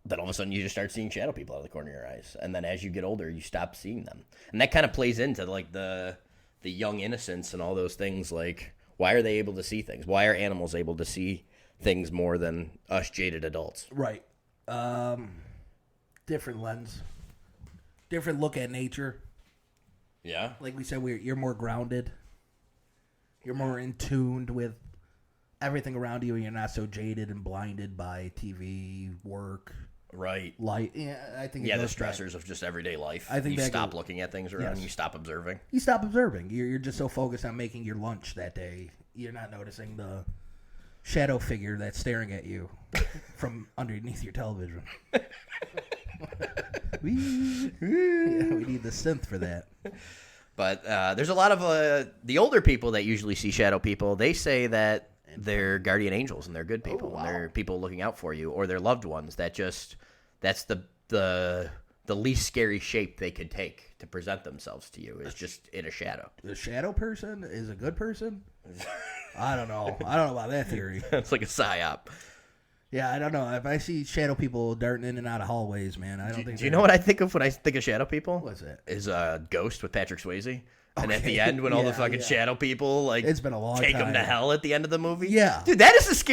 then all of a sudden you just start seeing shadow people out of the corner of your eyes. And then as you get older, you stop seeing them. And that kind of plays into like the young innocence and all those things. Like, why are they able to see things? Why are animals able to see things more than us jaded adults? Right. Different lens. Different look at nature. Yeah. Like we said, you're more grounded. You're more in tuned with everything around you, and you're not so jaded and blinded by TV, work, right, light. Yeah, I think. Yeah, the stressors of just everyday life. I think you stop looking at things around. Yes. You stop observing. You stop observing. You're just so focused on making your lunch that day. You're not noticing the shadow figure that's staring at you from underneath your television. We need the synth for that. But there's a lot of the older people that usually see shadow people. They say that they're guardian angels and they're good people. Oh, wow. And they're people looking out for you or their loved ones. That's the least scary shape they could take to present themselves to you is just in a shadow. The shadow person is a good person? I don't know. I don't know about that theory. It's like a psyop. Yeah, I don't know. If I see shadow people darting in and out of hallways, man, I don't think. Do you know what I think of when I think of shadow people? What's that? Is Ghost with Patrick Swayze. And at the end, when all the fucking shadow people it's been a long take time. them to hell at the end of the movie. Yeah, dude, that is this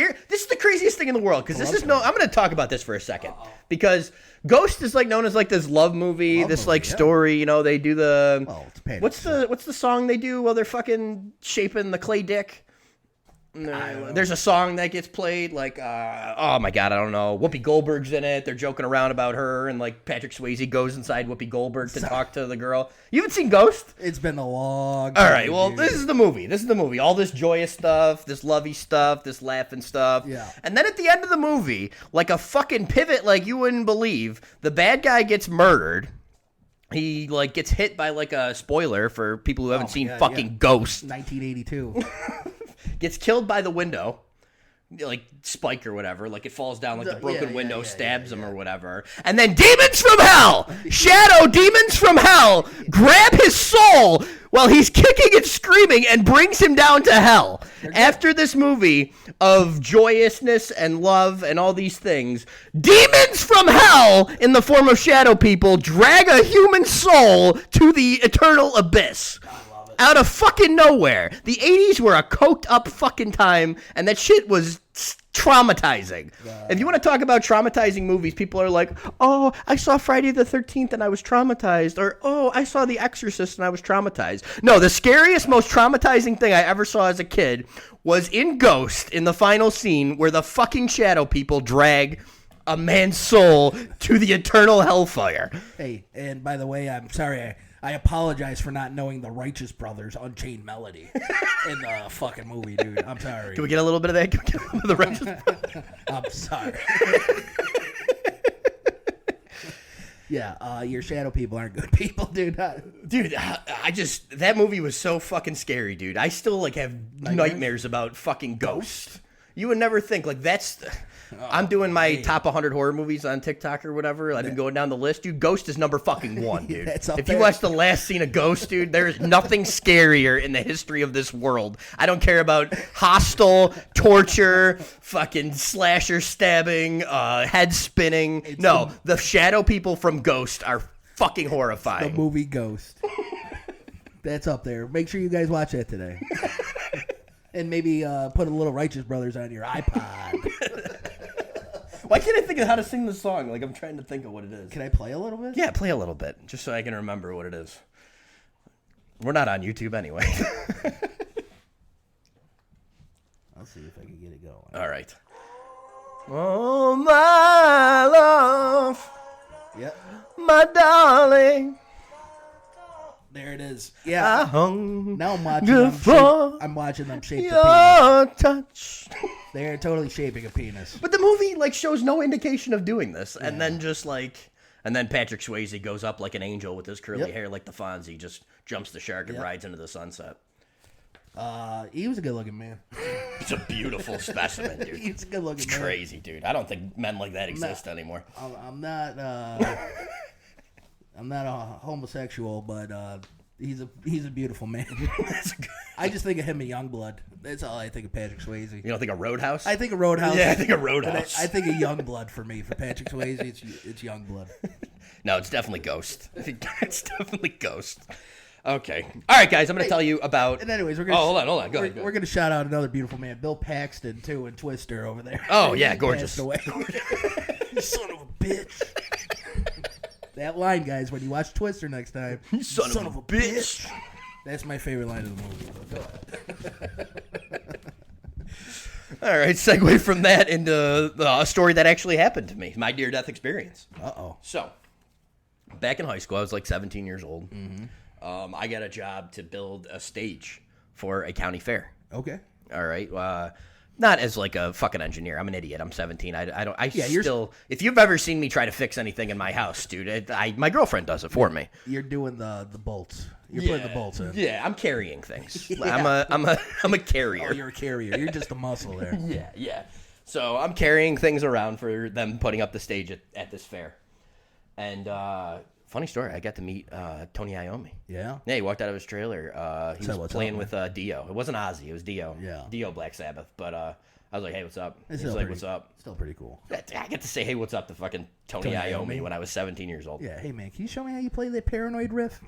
is the craziest thing in the world because I'm going to talk about this for a second because Ghost is like known as like this love movie, story. They do the what's the song they do while they're fucking shaping the clay dick. There's a song that gets played like oh my god, I don't know. Whoopi Goldberg's in it. They're joking around about her, and like Patrick Swayze goes inside Whoopi Goldberg to talk to the girl. You haven't seen Ghost? It's been a long time. All right, well, this is the movie. All this joyous stuff, this lovey stuff, this laughing stuff. Yeah. And then at the end of the movie, like a fucking pivot like you wouldn't believe, the bad guy gets murdered. He like gets hit by like a spoiler for people who haven't seen Ghost. 1982. Gets killed by the window, like spike or whatever, like it falls down like the broken window stabs him or whatever, and then demons from hell, shadow demons from hell grab his soul while he's kicking and screaming and brings him down to hell. After this movie of joyousness and love and all these things, demons from hell in the form of shadow people drag a human soul to the eternal abyss. Out of fucking nowhere. The 80s were a coked up fucking time, and that shit was traumatizing. If you want to talk about traumatizing movies, people are like, oh, I saw Friday the 13th and I was traumatized. Or, oh, I saw The Exorcist and I was traumatized. No, the scariest, most traumatizing thing I ever saw as a kid was in Ghost, in the final scene, where the fucking shadow people drag a man's soul to the eternal hellfire. Hey, and by the way, I'm sorry, I apologize for not knowing the Righteous Brothers' Unchained Melody in the fucking movie, dude. I'm sorry. Can we get a little bit of that? Can we get a little bit of the Righteous? I'm sorry. Yeah, your shadow people aren't good people, dude. Dude, that movie was so fucking scary, dude. I still like have nightmares about fucking Ghost. You would never think like that's. I'm doing my top 100 horror movies on TikTok or whatever. I've been going down the list, dude. Ghost is number fucking 1, dude. If you watch the last scene of Ghost, dude, there is nothing scarier in the history of this world. I don't care about hostile, torture, fucking slasher stabbing, head spinning. The shadow people from Ghost are fucking horrifying. The movie Ghost. That's up there. Make sure you guys watch that today. And maybe put a little Righteous Brothers on your iPod. Why can't I think of how to sing the song? Like, I'm trying to think of what it is. Can I play a little bit? Yeah, play a little bit, just so I can remember what it is. We're not on YouTube anyway. I'll see if I can get it going. All right. Oh, my love. Yep. My darling. There it is. Yeah. Now I'm watching them shape the penis. Touch. They're totally shaping a penis. But the movie like shows no indication of doing this, and then then Patrick Swayze goes up like an angel with his curly hair, like the Fonzie, just jumps the shark and rides into the sunset. He was a good-looking man. He's a beautiful specimen, dude. He's a good-looking man. It's crazy, dude. I don't think men like that exist anymore. I'm not. I'm not a homosexual, but he's a beautiful man. I just think of him in Youngblood. That's all I think of Patrick Swayze. You don't think of Roadhouse? I think of Roadhouse. Yeah, I think of Roadhouse. I think of Youngblood for me. For Patrick Swayze, it's Youngblood. No, it's definitely Ghost. It's definitely Ghost. Okay. All right, guys, I'm going to tell you about... And anyways, we're going to... hold on. Go ahead. We're going to shout out another beautiful man, Bill Paxton, too, in Twister over there. Oh, yeah, gorgeous. Passed away. You son of a bitch. That line, guys, when you watch Twister next time. You son of a bitch. That's my favorite line of the movie. Go ahead. All right, segue from that into a story that actually happened to me, my near-death experience. Uh-oh. So, back in high school, I was like 17 years old. Mm-hmm. I got a job to build a stage for a county fair. Okay. All right. Not as like a fucking engineer. I'm an idiot. I'm 17. If you've ever seen me try to fix anything in my house, dude, my girlfriend does it for me. You're doing the bolts. You're putting the bolts in. Yeah, I'm carrying things. Yeah. I'm a carrier. Oh, you're a carrier. You're just a muscle there. Yeah. So I'm carrying things around for them putting up the stage at this fair. And funny story, I got to meet Tony Iommi. Yeah? Yeah, he walked out of his trailer. He was playing with Dio. It wasn't Ozzy, it was Dio. Yeah. Dio Black Sabbath. But I was like, hey, what's up? He's like, what's up? Still pretty cool. I get to say, hey, what's up to fucking Tony Iommi when I was 17 years old. Yeah, hey, man, can you show me how you play that Paranoid riff?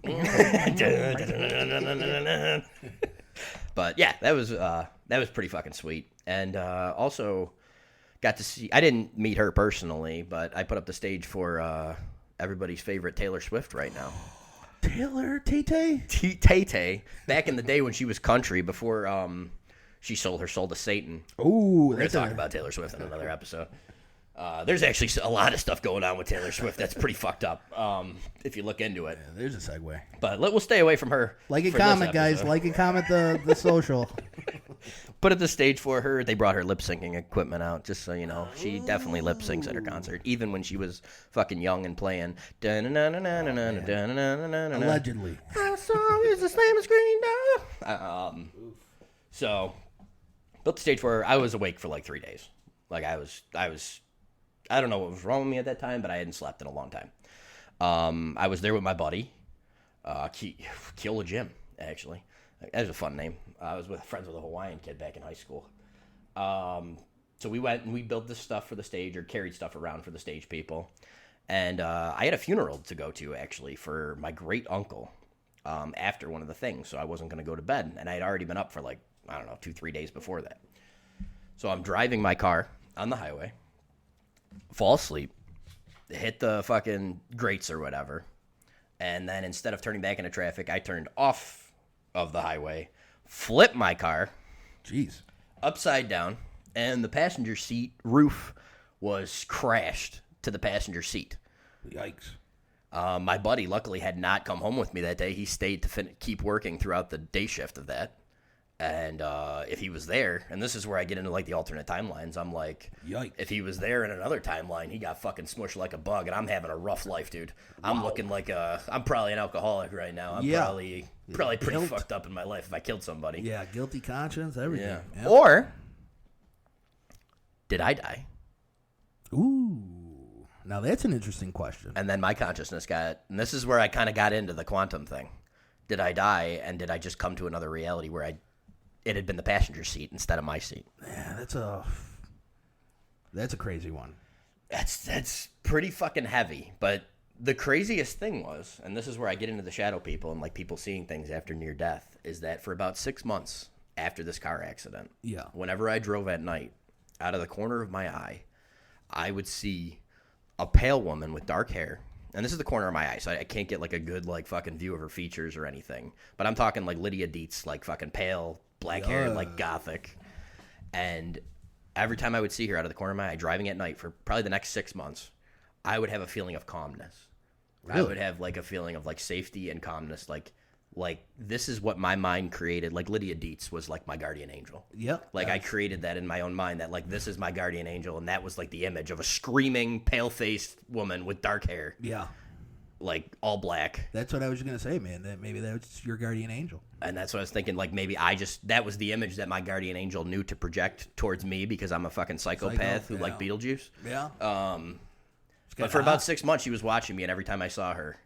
But yeah, that was pretty fucking sweet. And also got to see, I didn't meet her personally, but I put up the stage for everybody's favorite Taylor Swift right now. Taylor Tay-Tay? Tay-Tay. Back in the day when she was country, before she sold her soul to Satan. Ooh, we're going to talk about Taylor Swift in another episode. There's actually a lot of stuff going on with Taylor Swift that's pretty fucked up if you look into it. Yeah, there's a segue. But we'll stay away from her. Like and comment, guys. Like and comment the social. Put at the stage for her. They brought her lip syncing equipment out, just so you know. She definitely lip syncs at her concert, even when she was fucking young and playing. Allegedly. Our song is the same as Green Day. So built the stage for her. I was awake for like 3 days. Like I don't know what was wrong with me at that time, but I hadn't slept in a long time. I was there with my buddy, Keola Jim, actually. That was a fun name. I was friends with a Hawaiian kid back in high school. So we went and we built this stuff for the stage, or carried stuff around for the stage people. And I had a funeral to go to, actually, for my great uncle after one of the things. So I wasn't going to go to bed. And I had already been up for 2-3 days before that. So I'm driving my car on the highway, fall asleep, hit the fucking grates or whatever. And then instead of turning back into traffic, I turned off of the highway, flipped my car. Jeez. Upside down. And the passenger seat roof was crashed to the passenger seat. Yikes. My buddy luckily had not come home with me that day. He stayed to keep working throughout the day shift of that. And if he was there, and this is where I get into the alternate timelines, I'm like, yikes. If he was there in another timeline, he got fucking smushed like a bug, and I'm having a rough life, dude. I'm looking like I'm probably an alcoholic right now. I'm probably pretty fucked up in my life if I killed somebody. Yeah, guilty conscience, everything. Yeah. Yep. Or did I die? Ooh. Now that's an interesting question. And then my consciousness and this is where I kind of got into the quantum thing. Did I die, and did I just come to another reality where it had been the passenger seat instead of my seat? Yeah, that's a crazy one. That's pretty fucking heavy. But the craziest thing was, and this is where I get into the shadow people and people seeing things after near death, is that for about 6 months after this car accident, whenever I drove at night, out of the corner of my eye, I would see a pale woman with dark hair. And this is the corner of my eye, so I can't get a good fucking view of her features or anything. But I'm talking Lydia Dietz, fucking pale, black hair, gothic. And every time I would see her out of the corner of my eye, driving at night for probably the next 6 months, I would have a feeling of calmness. Really? I would have a feeling of safety and calmness, this is what my mind created. Lydia Dietz was my guardian angel. Yep. I created that in my own mind, that this is my guardian angel, and that was the image of a screaming, pale-faced woman with dark hair. Yeah. All black. That's what I was going to say, man. That maybe that's your guardian angel. And that's what I was thinking. Maybe that was the image that my guardian angel knew to project towards me, because I'm a fucking psychopath who liked Beetlejuice. Yeah. But for about 6 months, she was watching me, and every time I saw her,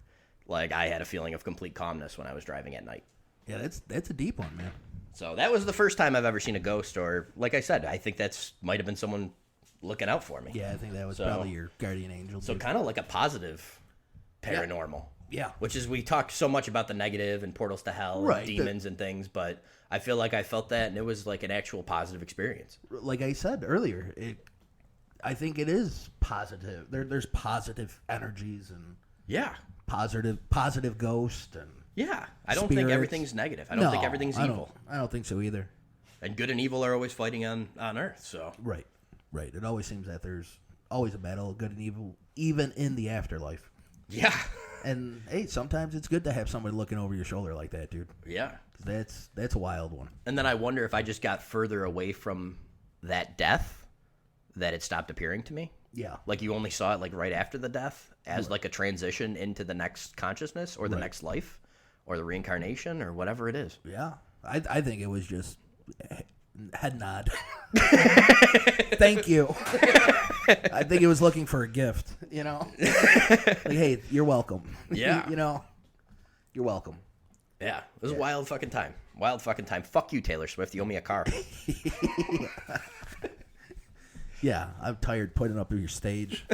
I had a feeling of complete calmness when I was driving at night. Yeah, that's a deep one, man. So that was the first time I've ever seen a ghost, or like I said, I think might have been someone looking out for me. Yeah, I think that was probably your guardian angel. So kind of like a positive paranormal. Yeah. Which is, we talk so much about the negative and portals to hell and demons and things, but I feel like I felt that, and it was an actual positive experience. Like I said earlier, I think it is positive. There's positive energies and positive ghost and I don't think everything's negative. I don't think everything's evil. I don't think so either. And good and evil are always fighting on Earth. So right. It always seems that there's always a battle of good and evil, even in the afterlife. Yeah. And hey, sometimes it's good to have somebody looking over your shoulder like that, dude. Yeah. That's a wild one. And then I wonder if I just got further away from that death, that it stopped appearing to me. Yeah. You only saw it right after the death as a transition into the next consciousness or the next life or the reincarnation or whatever it is. Yeah. I think it was just head nod. Thank you. I think it was looking for a gift, hey, you're welcome. Yeah. You're welcome. Yeah. It was a wild fucking time. Wild fucking time. Fuck you, Taylor Swift. You owe me a car. Yeah, I'm tired putting up your stage.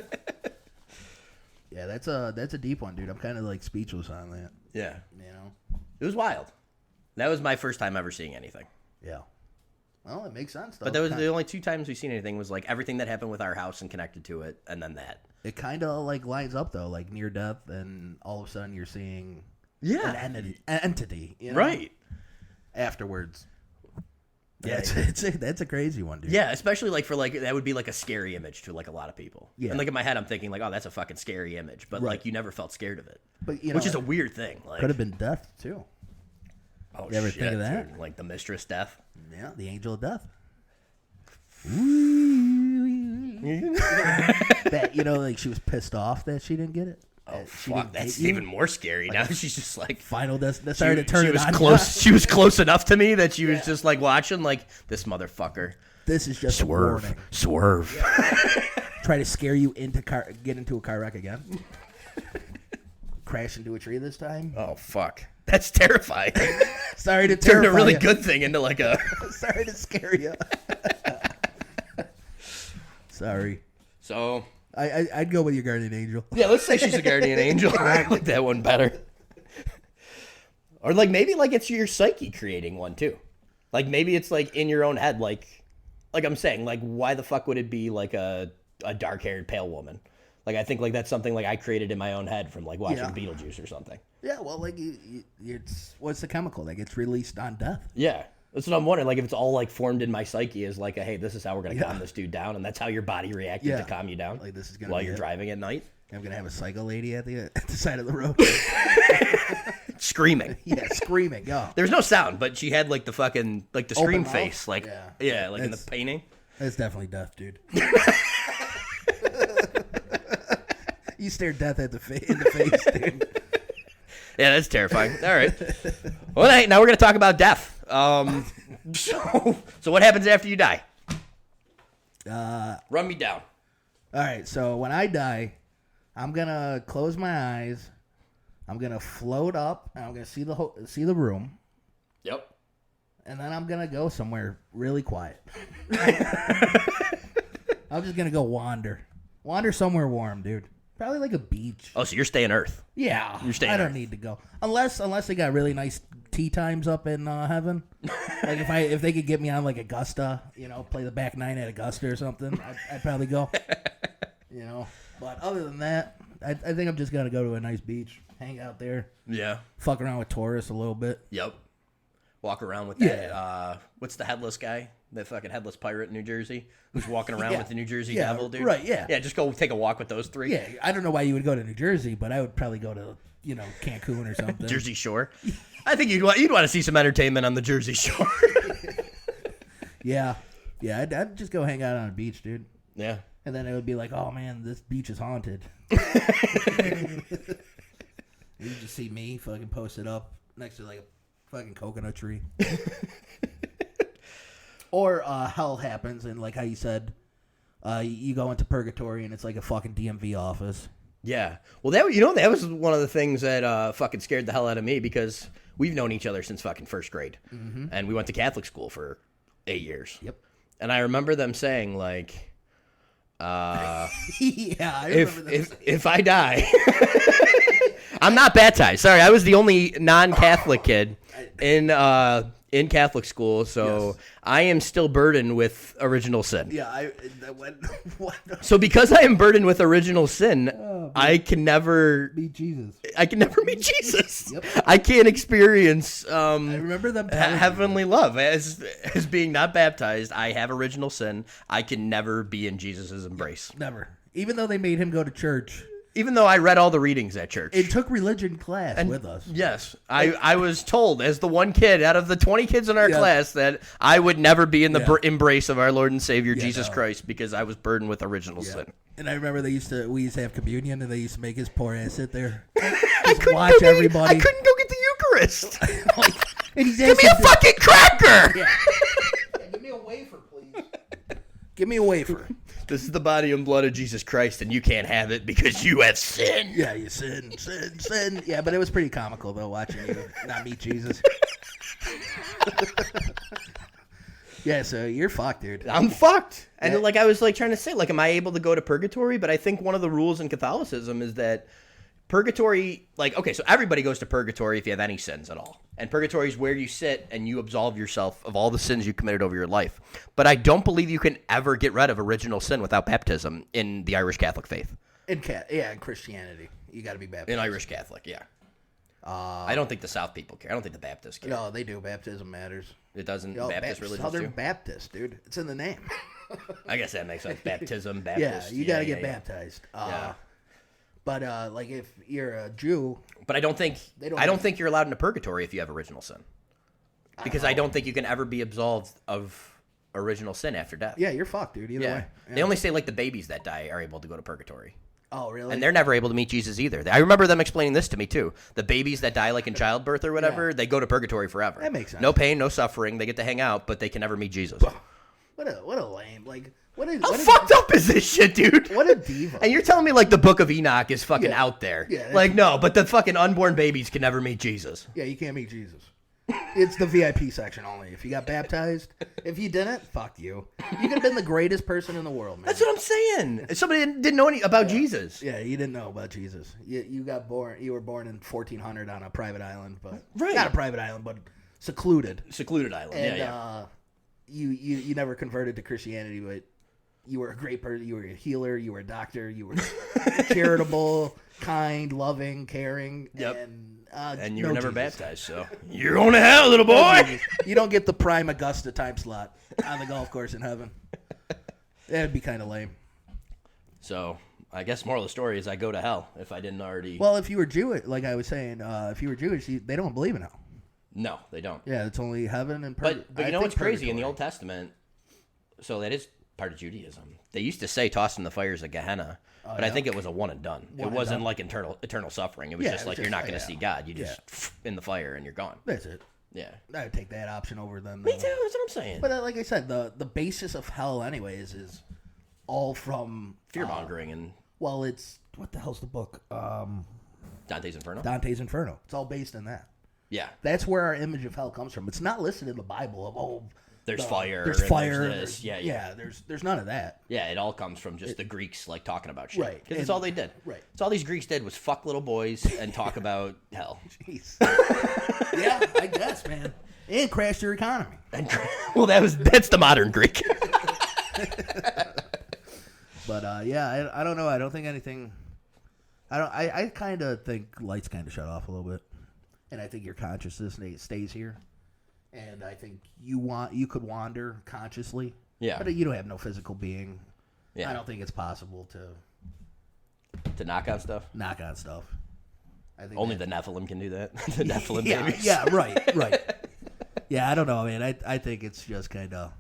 Yeah, that's a deep one, dude. I'm kind of speechless on that. Yeah. It was wild. That was my first time ever seeing anything. Yeah. Well, it makes sense, though. But that was the only 2 times we've seen anything, was everything that happened with our house and connected to it, and then that. It kind of lines up, though, near death, and all of a sudden you're seeing an entity, right afterwards. Yeah, that's a crazy one, dude. Yeah, especially for that would be a scary image to a lot of people. Yeah. And in my head, I'm thinking oh, that's a fucking scary image, but you never felt scared of it. But which is a weird thing. Could have been death too. Oh, you ever think of that? Dude, the mistress death. Yeah, the angel of death. That she was pissed off that she didn't get it. Oh, fuck. That's even more scary. Now she's just like... Final Destination. Sorry to turn it on. She was close enough to me that she was just like watching like, this motherfucker. This is just a warning. Swerve. Try to scare you get into a car wreck again. Crash into a tree this time. Oh, fuck. That's terrifying. Sorry to turn a really good thing into like a... Sorry to scare you. Sorry. So... I'd go with your guardian angel. Yeah, let's say she's a guardian angel. I like that one better. Or like maybe like it's your psyche creating one too. Like maybe it's like in your own head, like I'm saying, like why the fuck would it be like a dark-haired pale woman? Like I think like that's something like I created in my own head from like watching Beetlejuice or something. Yeah, well, like it's what's the chemical that gets released on death? Yeah. That's what I'm wondering. Like, if it's all like formed in my psyche, is like, hey, this is how we're gonna calm this dude down, and that's how your body reacted to calm you down. Like this is gonna while you're driving at night. I'm gonna have a psycho lady at the side of the road, screaming. Yeah, screaming. Go. There was no sound, but she had like the fucking like the scream mouth? face, like like in the painting. That's definitely death, dude. You stare death in the face, dude. Yeah, that's terrifying. All right. Well, hey, now we're gonna talk about death. So what happens after you die? Run me down. All right. So when I die, I'm gonna close my eyes. I'm gonna float up, and I'm gonna see the room. Yep. And then I'm gonna go somewhere really quiet. I'm just gonna go wander somewhere warm, dude. Probably like a beach. Oh, so you're staying Earth? Yeah, you're staying. I don't need to go unless they got really nice tea times up in heaven. Like if they could get me on like Augusta, play the back nine at Augusta or something, I'd probably go. But other than that, I think I'm just gonna go to a nice beach, hang out there. Yeah. Fuck around with tourists a little bit. Yep. Walk around with that. Yeah. What's the headless guy? That fucking headless pirate in New Jersey who's walking around with the New Jersey Devil, dude. Right, yeah. Yeah, just go take a walk with those three. Yeah, I don't know why you would go to New Jersey, but I would probably go to, Cancun or something. Jersey Shore. I think you'd want to see some entertainment on the Jersey Shore. Yeah. Yeah, I'd just go hang out on a beach, dude. Yeah. And then it would be like, oh, man, this beach is haunted. You just see me fucking posted up next to like a fucking coconut tree. Or hell happens, and like how you said, you go into purgatory, and it's like a fucking DMV office. Yeah. Well, that was one of the things that fucking scared the hell out of me because we've known each other since fucking first grade. Mm-hmm. And we went to Catholic school for 8 years. Yep. And I remember them saying, like, yeah, I remember them if I die... I'm not baptized. Sorry, I was the only non-Catholic kid in Catholic school, so yes. I am still burdened with original sin. Yeah, So because I am burdened with original sin, I can never meet Jesus. I can never meet Jesus. Yep. I can't experience I remember them heavenly love as being not baptized. I have original sin. I can never be in Jesus' embrace. Never. Even though they made him go to church. Even though I read all the readings at church. It took religion class with us. Yes. I was told as the one kid out of the 20 kids in our class that I would never be in the embrace of our Lord and Savior Jesus Christ because I was burdened with original sin. And I remember we used to have communion and they used to make his poor ass sit there. Watch everybody. I couldn't go get the Eucharist. And he's give me a fucking cracker. Yeah, give me a wafer, please. Give me a wafer. This is the body and blood of Jesus Christ, and you can't have it because you have sin. Yeah, you sin. Yeah, but it was pretty comical, though, watching you not meet Jesus. Yeah, so you're fucked, dude. I'm fucked. And I was trying to say, am I able to go to purgatory? But I think one of the rules in Catholicism is that purgatory, so everybody goes to purgatory if you have any sins at all. And purgatory is where you sit and you absolve yourself of all the sins you committed over your life. But I don't believe you can ever get rid of original sin without baptism in the Irish Catholic faith. In Christianity, you got to be baptized. In Irish Catholic, yeah. I don't think the South people care. I don't think the Baptists care. No, they do. Baptism matters. It doesn't. Baptist religion Southern too? Baptist, dude. It's in the name. I guess that makes sense. Baptism, Baptist. Yeah, you got to get baptized. But if you're a Jew, but I don't think you're allowed into purgatory if you have original sin, because I don't think you can ever be absolved of original sin after death. Yeah, you're fucked, dude. Either way, they only say the babies that die are able to go to purgatory. Oh, really? And they're never able to meet Jesus either. I remember them explaining this to me, too. The babies that die, like, in childbirth or whatever, they go to purgatory forever. That makes sense. No pain, no suffering. They get to hang out, but they can never meet Jesus. What a lame. Like, How fucked up is this shit, dude? What a diva. And you're telling me, like, the Book of Enoch is fucking out there. Yeah, like, no, but the fucking unborn babies can never meet Jesus. Yeah, you can't meet Jesus. It's the VIP section only. If you got baptized, if you didn't, fuck you. You could have been the greatest person in the world, man. That's what I'm saying. Somebody didn't know any about Jesus. Yeah, you didn't know about Jesus. You got born. You were born in 1400 on a private island, but Right. not a private island, but secluded. Secluded island. And you never converted to Christianity, but you were a great person. You were a healer. You were a doctor. You were charitable, kind, loving, caring. Yep. And you no were never Jesus. baptized, so you're going to hell, little boy. You don't get the prime Augusta time slot on the golf course in heaven. That'd be kind of lame. So I guess moral of the story is I go to hell if I didn't already. Well, if you were Jewish, like I was saying, if you were Jewish, they don't believe in hell. No, they don't. Yeah, it's only heaven and purgatory. But you know what's crazy in the Old Testament? So that is part of Judaism. They used to say toss in the fires of Gehenna, but I think it was a one and done. It wasn't like eternal suffering. It was just like you're not going to see God. You just in the fire and you're gone. That's it. Yeah. I would take that option over them. Me too. That's what I'm saying. But like I said, the basis of hell, anyways, is all from fear mongering and. Well, it's what the hell's the book? Dante's Inferno. Dante's Inferno. It's all based in that. Yeah. That's where our image of hell comes from. It's not listed in the Bible of there's fire. There's fire. There's this. Yeah. There's none of that. Yeah, it all comes from just the Greeks like talking about shit. Right. Because that's all they did. Right. It's all these Greeks did was fuck little boys and talk about hell. Jeez. Yeah, I guess, man. And crash your economy. Well, that's the modern Greek. But I don't know. I don't think anything. I kind of think lights kind of shut off a little bit, and I think your consciousness stays here, and I think you could wander consciously. Yeah. But you don't have no physical being. Yeah. I don't think it's possible to knock out stuff. knock out stuff. I think Only the Nephilim can do that. The Nephilim babies. Yeah, right. Yeah, I don't know, man. I think it's just kind of,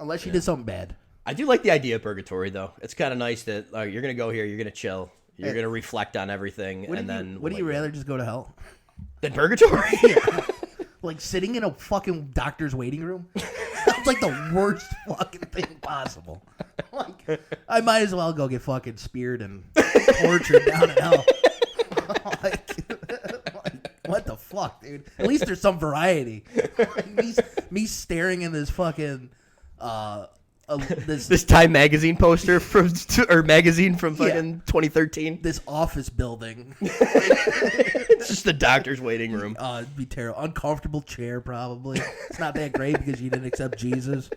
unless you did something bad. I do like the idea of purgatory, though. It's kind of nice that you're going to go here, you're going to chill, you're going to reflect on everything, and then... Would you rather just go to hell? Than purgatory? Yeah. Like sitting in a fucking doctor's waiting room? That's like the worst fucking thing possible. Like, I might as well go get fucking speared and tortured down in hell. like, what the fuck, dude? At least there's some variety. Me staring in this fucking... this Time magazine poster magazine from fucking 2013. This office building. It's just the doctor's waiting room. It'd be terrible. Uncomfortable chair, probably. It's not that great because you didn't accept Jesus,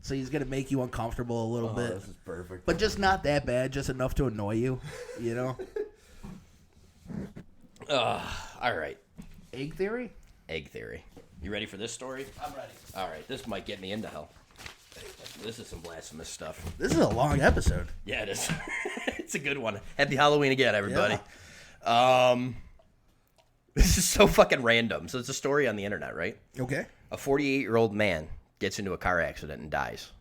so he's gonna make you uncomfortable a little bit. This is perfect. But just not that bad, just enough to annoy you. You know. All right. Egg theory. Egg theory. You ready for this story? I'm ready. All right. This might get me into hell. This is some blasphemous stuff. This is a long episode. Yeah, it is. It's a good one. Happy Halloween again, everybody. This is so fucking random. So it's a story on the internet, right? Okay. A 48-year-old man gets into a car accident and dies.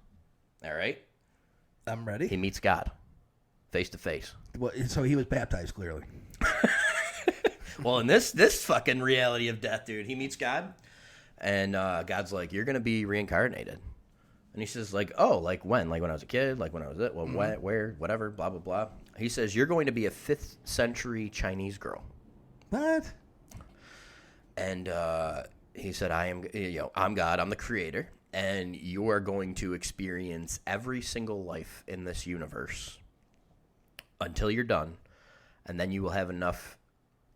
All right? I'm ready. He meets God, face to face. Well, so he was baptized, clearly. Well, in this fucking reality of death, dude, he meets God, and God's like, you're going to be reincarnated. And he says, like, oh, like when? Like when I was a kid? Like when I was it? Well, where? Whatever, blah, blah, blah. He says, you're going to be a 5th century Chinese girl. What? And he said, I'm God, I'm the creator, and you are going to experience every single life in this universe until you're done, and then you will have enough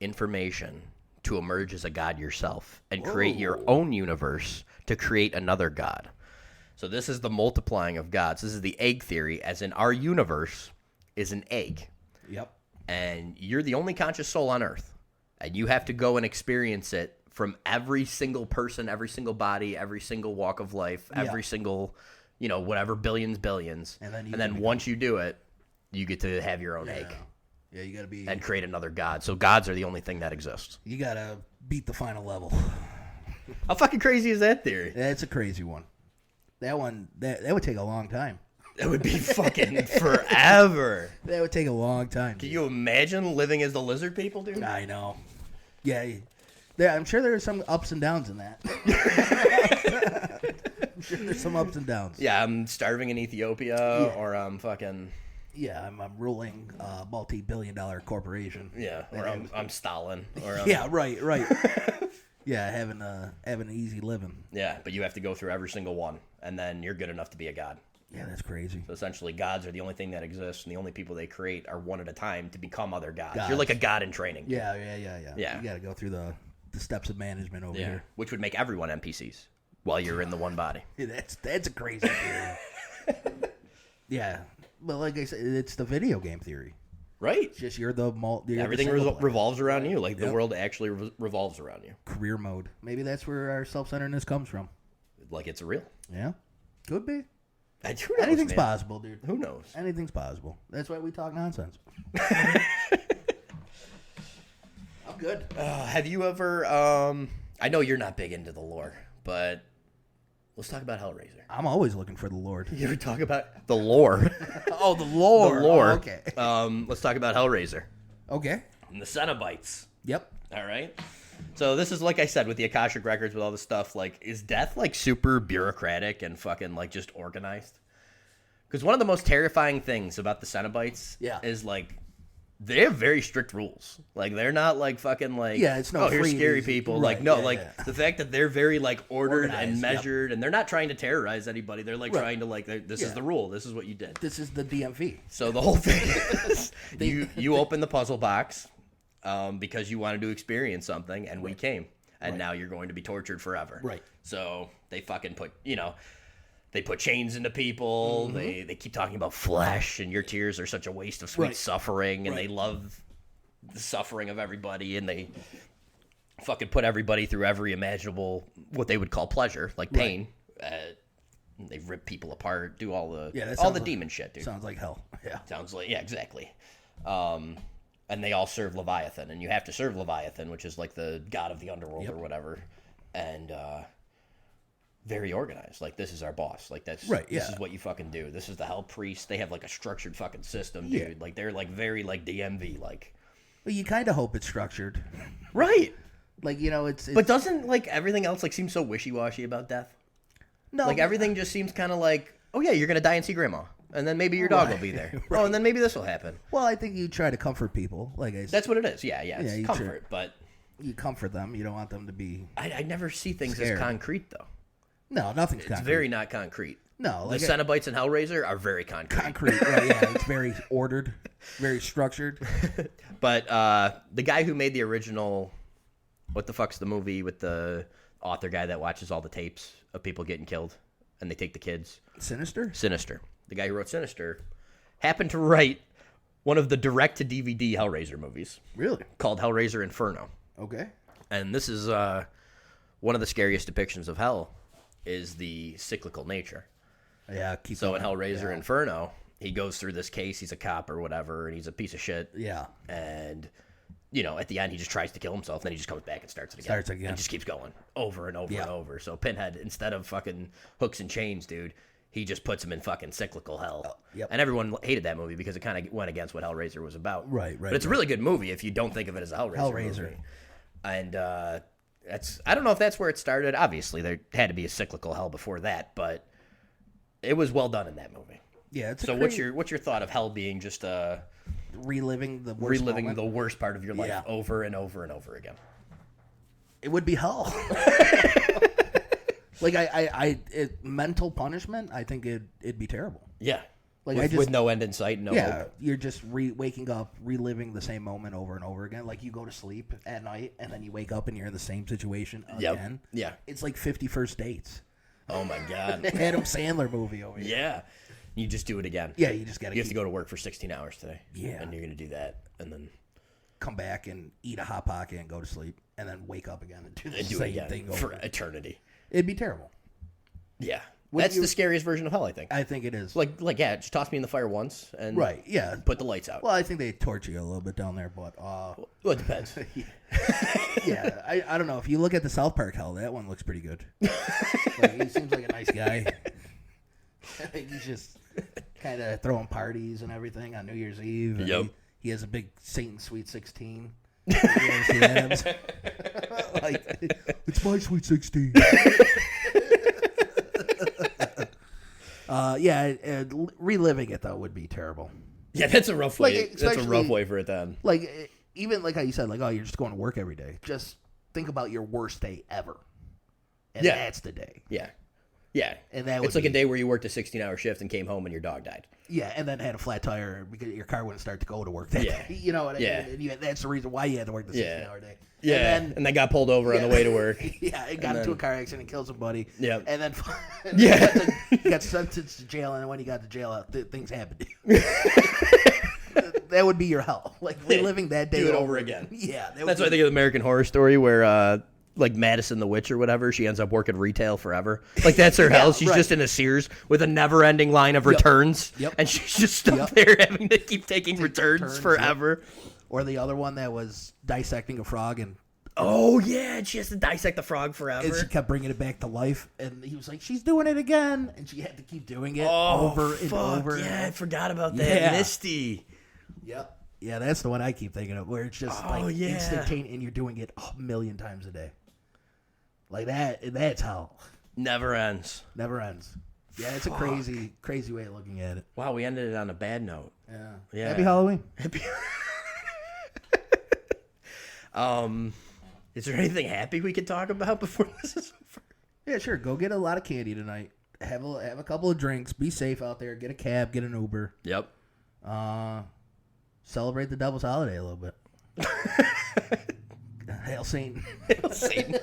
information to emerge as a god yourself and create your own universe to create another god. So this is the multiplying of gods. This is the egg theory, as in our universe is an egg. Yep. And you're the only conscious soul on Earth. And you have to go and experience it from every single person, every single body, every single walk of life, every single, whatever, billions. And then once you do it, you get to have your own egg. Yeah, you got to be... And create another god. So gods are the only thing that exists. You got to beat the final level. How fucking crazy is that theory? That's a crazy one. That one, that would take a long time. It would be fucking forever. That would take a long time. Can you imagine living as the lizard people, dude? I know. Yeah, I'm sure there are some ups and downs in that. I'm sure there's some ups and downs. Yeah, I'm starving in Ethiopia, or I'm fucking... Yeah, I'm ruling a multi-billion-dollar corporation. Yeah, or I'm Stalin. Or yeah, right. Yeah, having an easy living. Yeah, but you have to go through every single one, and then you're good enough to be a god. Yeah, that's crazy. So essentially, gods are the only thing that exists, and the only people they create are one at a time to become other gods. You're like a god in training. Yeah. You got to go through the steps of management over here. Which would make everyone NPCs while you're in the one body. Yeah, that's a crazy theory. Yeah, but like I said, it's the video game theory. Right. It's just you're everything revolves around you. Like the world actually revolves around you. Career mode. Maybe that's where our self-centeredness comes from. Like it's real. Yeah, could be. Who knows, Anything's possible, dude. Who knows? Anything's possible. That's why we talk nonsense. I'm good. Have you ever? I know you're not big into the lore, but let's talk about Hellraiser. I'm always looking for the Lord. You ever talk about the lore? Oh, the lore. The lore. Oh, okay. Let's talk about Hellraiser. Okay. And the Cenobites. Yep. All right. So this is like I said with the Akashic records, with all this stuff. Like, is death like super bureaucratic and fucking like just organized? Because one of the most terrifying things about the Cenobites is like they have very strict rules. Like they're not like fucking like it's no here's scary people. Right, like no, the fact that they're very like ordered Organized, and measured, and they're not trying to terrorize anybody. They're like trying to like this is the rule. This is what you did. This is the DMV. So the whole thing is you open the puzzle box because you wanted to experience something, and we came, and now you're going to be tortured forever. Right. So they fucking put they put chains into people. Mm-hmm. They keep talking about flesh, and your tears are such a waste of sweet suffering, and they love the suffering of everybody, and they fucking put everybody through every imaginable what they would call pleasure, like pain. They rip people apart, do all the demon shit, dude. Sounds like hell. Yeah. Sounds like exactly. And they all serve Leviathan, and you have to serve Leviathan, which is like the god of the underworld or whatever, and very organized. Like, this is our boss. Like, this is what you fucking do. This is the Hell Priest. They have like a structured fucking system, dude. Yeah. Like, they're like very like DMV. Like, well, you kind of hope it's structured, right? Like, it's but doesn't like everything else like seem so wishy-washy about death? No, like everything just seems kind of like, oh yeah, you're gonna die and see grandma. And then maybe your dog will be there. Oh, and then maybe this will happen. Well, I think you try to comfort people. Like I said. That's what it is. Yeah, it's comfort. But you comfort them. You don't want them to be I never see things scared. As concrete, though. No, nothing's concrete. It's very not concrete. No. Like the Cenobites and Hellraiser are very concrete. Concrete, right, yeah. It's very ordered, very structured. But the guy who made the original, what the fuck's the movie with the author guy that watches all the tapes of people getting killed and they take the kids? Sinister? Sinister. The guy who wrote Sinister happened to write one of the direct-to-DVD Hellraiser movies. Really? Called Hellraiser Inferno. Okay. And this is one of the scariest depictions of hell is the cyclical nature. Yeah. So in Hellraiser Inferno, he goes through this case. He's a cop or whatever, and he's a piece of shit. Yeah. And, at the end, he just tries to kill himself. Then he just comes back and starts it again. And just keeps going over and over and over. So Pinhead, instead of fucking hooks and chains, dude, he just puts him in fucking cyclical hell. Yep. And everyone hated that movie because it kind of went against what Hellraiser was about. Right. But it's a really good movie if you don't think of it as a Hellraiser movie. And I don't know if that's where it started. Obviously, there had to be a cyclical hell before that, but it was well done in that movie. Yeah. What's your thought of hell being just reliving the worst part of your life over and over and over again? It would be hell. Like mental punishment, I think it'd be terrible. Yeah, like with no end in sight, no hope. You're just waking up, reliving the same moment over and over again. Like you go to sleep at night and then you wake up and you're in the same situation again. Yeah, it's like 50 First Dates. Oh my god, Adam Sandler movie over here. Yeah, you just do it again. Yeah, you just got to. You have to go to work for 16 hours today. Yeah, and you're gonna do that, and then come back and eat a Hot Pocket and go to sleep, and then wake up again and do the same thing for eternity. It'd be terrible. Yeah. That's the scariest version of hell, I think. I think it is. Like, just toss me in the fire once and put the lights out. Well, I think they torture you a little bit down there, but well, it depends. Yeah, I don't know. If you look at the South Park hell, that one looks pretty good. Like, he seems like a nice guy. He's just kind of throwing parties and everything on New Year's Eve. And Yep. He has a big Satan Sweet 16. You ever see that? Like, it's my Sweet 16. Reliving it though would be terrible. Yeah, that's a rough way. Like, That's a rough way for it then. Like even like how you said, like, oh, you're just going to work every day. Just think about your worst day ever, and that's the day. Yeah, yeah. And that it's like a day where you worked a 16-hour shift and came home and your dog died. Yeah, and then had a flat tire because your car wouldn't start to go to work that day. You know what I mean? And that's the reason why you had to work the 16-hour day. Yeah, and then got pulled over on the way to work. Yeah, and got into a car accident and killed somebody. Yeah. And then he got sentenced to jail, and when he got to jail, things happened to you. That would be your hell. Like, reliving that day over again. Yeah. That's why I think of American Horror Story where, like, Madison the Witch or whatever, she ends up working retail forever. Like, that's her hell. She's just in a Sears with a never-ending line of returns. Yep. And she's just stuck there having to keep taking returns forever. Yep. Or the other one that was dissecting a frog and... Oh, yeah, and she has to dissect the frog forever. And she kept bringing it back to life. And he was like, she's doing it again. And she had to keep doing it over and over. Yeah, I forgot about that. Yeah. Misty. Yep. Yeah, that's the one I keep thinking of, where it's just instantaneous and you're doing it a million times a day. Like that's hell. Never ends. Never ends. Yeah, it's a crazy, crazy way of looking at it. Wow, we ended it on a bad note. Yeah. Happy Halloween. Is there anything happy we could talk about before this is over? Yeah, sure. Go get a lot of candy tonight. Have a couple of drinks. Be safe out there. Get a cab. Get an Uber. Yep. Celebrate the Devil's Holiday a little bit. Hail Satan. Hail Satan.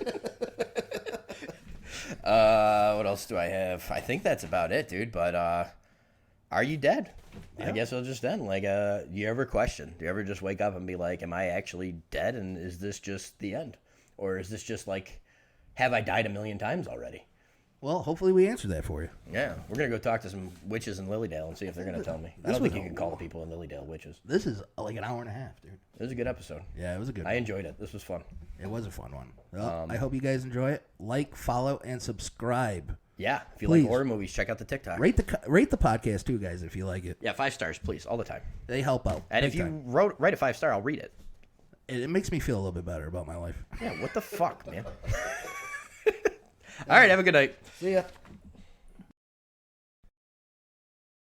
What else do I have? I think that's about it, dude. But are you dead? Yeah. I guess we'll just end. Like, you ever question? Do you ever just wake up and be like, am I actually dead? And is this just the end? Or is this just like, have I died a million times already? Well, hopefully we answer that for you. Yeah. We're going to go talk to some witches in Lilydale and see if they're going to tell me. I don't think you can call people in Lilydale witches. This is like an hour and a half, dude. It was a good episode. Yeah, it was a good one. I enjoyed it. This was fun. It was a fun one. Well, I hope you guys enjoy it. Like, follow, and subscribe. Yeah. If you like horror movies, check out the TikTok. Rate the podcast, too, guys, if you like it. Yeah, 5 stars, please, all the time. They help out. And if you write a 5-star, I'll read it. It makes me feel a little bit better about my life. Yeah, what the fuck, man? All right, have a good night. See ya.